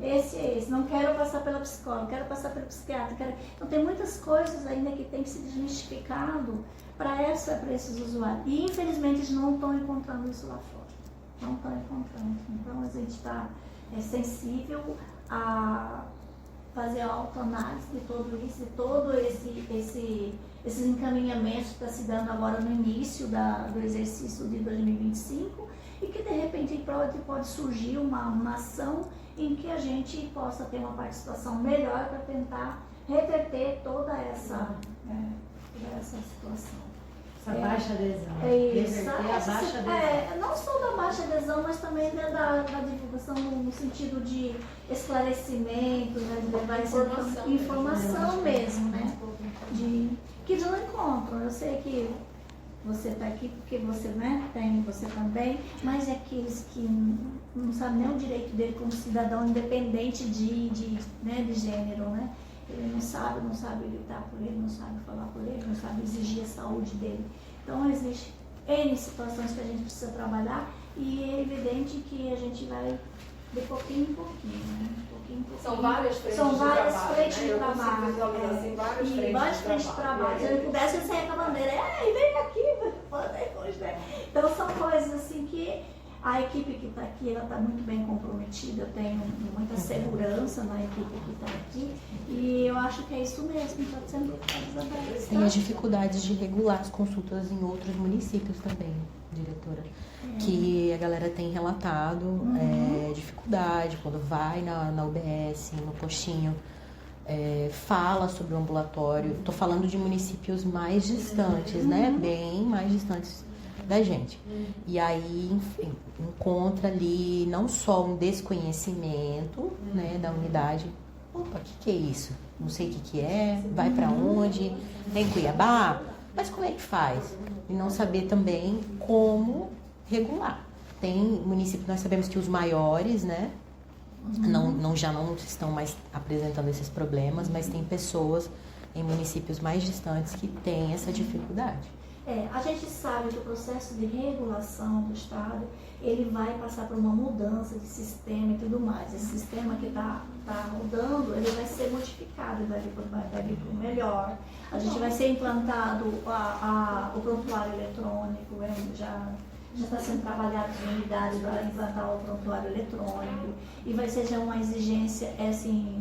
esse, não quero passar pela psicóloga, quero passar pelo psiquiatra, Então tem muitas coisas ainda que tem que ser desmistificado para esses usuários. E infelizmente eles não estão encontrando isso lá fora. Não estão encontrando. Então a gente está sensível a fazer a autoanálise de tudo isso, de todo esses encaminhamentos que está se dando agora no início do exercício de 2025 e que de repente pode surgir uma ação em que a gente possa ter uma participação melhor para tentar reverter toda essa situação. Essa baixa adesão. Isso, baixa adesão. Não só da baixa adesão, mas também da divulgação no sentido de esclarecimento, né, de levar informação mesmo, né? Que eles não encontram. Eu sei que você está aqui porque você, né, tem, você também, mas é aqueles que não sabem nem o direito dele como cidadão independente de gênero, né? Ele não sabe lutar por ele, não sabe falar por ele, não sabe exigir a saúde dele. Então, existe N situações que a gente precisa trabalhar e é evidente que a gente vai de pouquinho em pouquinho, né? São várias frentes São de várias trabalho, frentes né? de Eu consigo trabalho. visualizar assim, várias frentes de trabalho. Se ele pudesse, ele saia com a bandeira. Vem aqui, né? Então, são coisas assim que a equipe que está aqui, ela está muito bem comprometida. Eu tenho muita segurança na equipe que está aqui. E eu acho que é isso mesmo, está sendo abertas. Tem as dificuldades de regular as consultas em outros municípios também, diretora. Que a galera tem relatado dificuldade quando vai na UBS, no postinho, fala sobre o ambulatório. Estou falando de municípios mais distantes, né? Bem mais distantes da gente. E aí, enfim, encontra ali não só um desconhecimento, né, da unidade. Opa, o que é isso? Não sei o que é, vai para onde? Tem Cuiabá? Mas como é que faz? E não saber também como regular. Tem municípios, nós sabemos que os maiores, né, já não estão mais apresentando esses problemas, mas tem pessoas em municípios mais distantes que têm essa dificuldade. A gente sabe que o processo de regulação do Estado, ele vai passar por uma mudança de sistema e tudo mais. Esse sistema que está rodando, ele vai ser modificado, vai vir para o melhor. A gente vai ser implantado o prontuário eletrônico, já está sendo trabalhado em unidades para implantar o prontuário eletrônico. E vai ser já uma exigência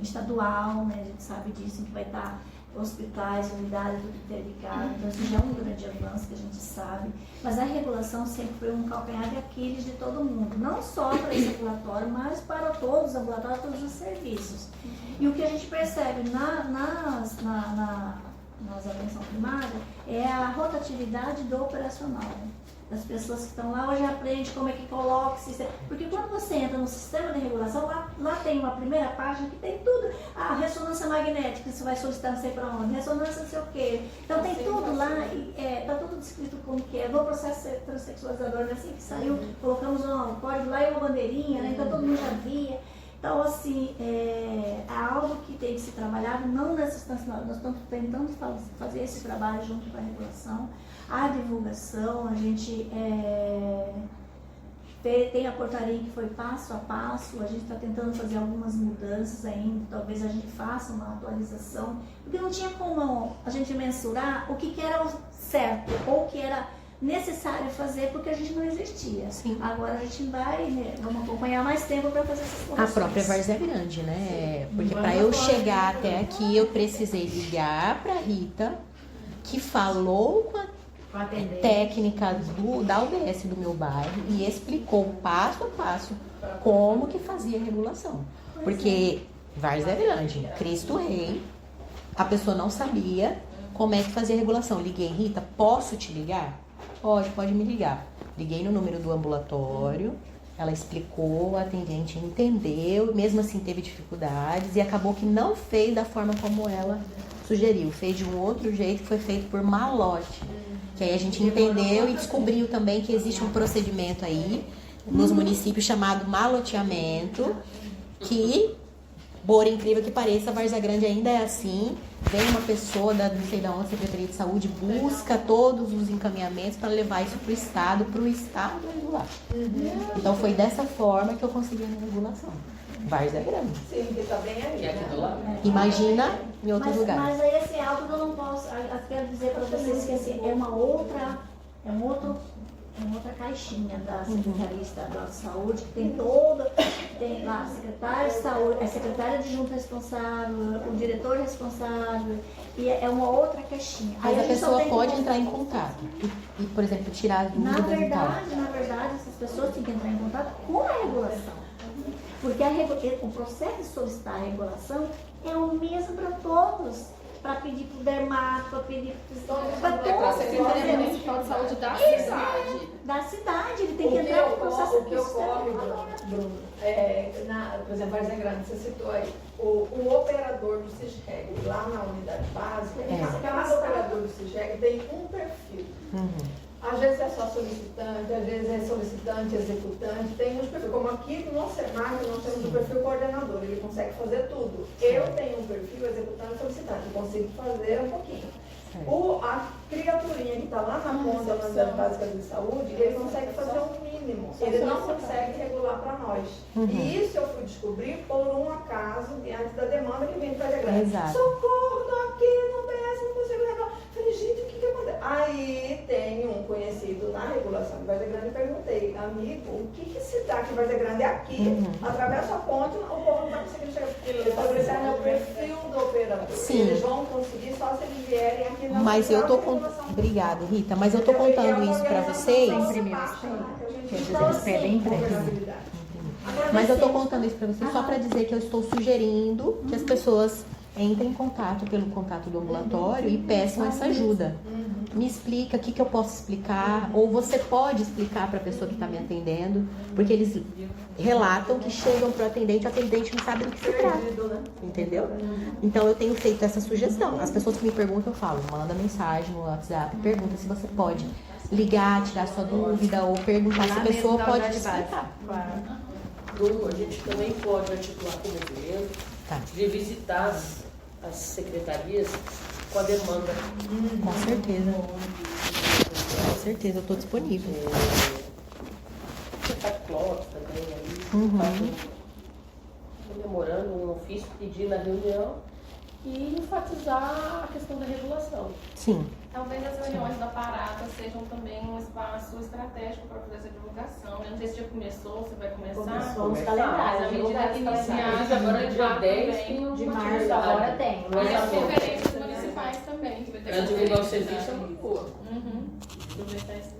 estadual, né? A gente sabe disso, que vai estar hospitais, unidades, tudo interligado. Então, isso já é um grande avanço que a gente sabe. Mas a regulação sempre foi um calcanhar de Aquiles de todo mundo. Não só para esse ambulatório, mas para todos os ambulatórios, todos os serviços. E o que a gente percebe nas atenção primária é a rotatividade do operacional. das pessoas que estão lá, hoje aprende como é que coloca o sistema. Porque quando você entra no sistema de regulação, lá tem uma primeira página que tem tudo. A ressonância magnética, você vai solicitar não sei para onde, ressonância não sei o quê. Então tem tudo lá, está tudo descrito como que é. No processo transexualizador, né? Assim que saiu, colocamos um código lá e uma bandeirinha, né? Então todo mundo já via. Então, assim, é algo que tem que ser trabalhado, não nessa instância, nós estamos tentando fazer esse trabalho junto com a regulação, a divulgação, a gente tem a portaria que foi passo a passo, a gente está tentando fazer algumas mudanças ainda, talvez a gente faça uma atualização, porque não tinha como a gente mensurar o que era o certo ou o que era necessário fazer, porque a gente não existia. Sim. Agora a gente vai, né, vamos acompanhar mais tempo para fazer essas correções. A própria Várzea Grande, né? Porque para eu chegar até aqui, eu precisei ligar para Rita, que falou com a técnica da UBS do meu bairro e explicou passo a passo como que fazia a regulação. Porque Várzea Grande, Cristo Rei, a pessoa não sabia como é que fazia a regulação. Liguei, Rita, posso te ligar? Pode me ligar. Liguei no número do ambulatório, ela explicou, a atendente entendeu, mesmo assim teve dificuldades e acabou que não fez da forma como ela sugeriu, fez de um outro jeito que foi feito por malote. Que aí a gente entendeu e descobriu também que existe um procedimento aí nos municípios chamado maloteamento, que, por incrível que pareça, a Várzea Grande ainda é assim. Vem uma pessoa da não sei de onde, Secretaria de Saúde, busca todos os encaminhamentos para levar isso para o Estado regular. Então foi dessa forma que eu consegui a minha regulação. Várzea Grande. Sim, que está bem aí. E aqui do lado. Imagina em outros lugares. Mas aí assim, é algo que eu não posso. Eu quero dizer para vocês que assim, é uma outra caixinha da Secretaria Estadual de Saúde, que tem lá a secretária de saúde, a secretária adjunta responsável, o diretor responsável, e é uma outra caixinha. Mas aí a pessoa pode que... entrar em contato e, por exemplo, tirar as dúvidas e tal. Na verdade, essas pessoas têm que entrar em contato com a regulação. Porque o processo de solicitar a regulação é o mesmo para todos. Para pedir para o dermato, para pedir para todos. A Secretaria Municipal de Saúde da cidade. Da cidade, ele tem que entrar no processo. O que ocorre, Bruno, por exemplo, Várzea Grande, você citou aí, o operador do CISREG, lá na unidade básica, cada operador do CISREG tem um perfil. Às vezes é só solicitante, às vezes é solicitante, executante, tem uns perfis, como aqui no SEMAC nós temos o perfil coordenador, ele consegue fazer tudo. Eu tenho um perfil executante e solicitante, eu consigo fazer um pouquinho. A criaturinha que está lá na ponta da unidade básica de saúde, ele consegue fazer um mínimo, ele não consegue regular para nós. E isso eu fui descobrir por um acaso diante da demanda que vem de Várzea Grande. Socorro, estou aqui no BS, não consigo regular. Falei, gente, o que acontece? Aí tem um conhecido na regulação de Várzea Grande e perguntei, amigo, o que se dá que Várzea Grande é aqui, atravessa a ponte, o povo não está conseguindo chegar. Ele falou, esse é o perfil do operador. Sim. Eles vão conseguir só se eles vierem aqui na Mas eu tô Obrigada, Rita, mas eu tô contando isso para vocês. Mas eu tô contando isso para vocês só para dizer que eu estou sugerindo que as pessoas entrem em contato pelo contato do ambulatório e peçam essa ajuda. Me explica o que eu posso explicar, ou você pode explicar para a pessoa que está me atendendo, porque eles relatam que chegam para o atendente não sabe do que se trata, entendeu? Então eu tenho feito essa sugestão. As pessoas que me perguntam, eu falo, manda mensagem no WhatsApp, pergunta se você pode ligar, tirar sua dúvida, ou perguntar se a pessoa pode te explicar. Bruno, a gente também pode articular com o movimento de visitar as secretarias com a demanda. Com certeza. Com certeza, eu estou disponível. Tá Clóvis também aí. Demorando um ofício, pedir na reunião e enfatizar a questão da regulação. Sim. Talvez as reuniões da parada sejam também um espaço estratégico para fazer essa divulgação. Eu não sei se já começou, se vai começar. Começou nos calendários. Mas à medida que iniciar, agora é dia 10 de março, agora tem. Mas as conferências municipais também. Que vai ter para divulgar o serviço é muito boa. Aproveitar esse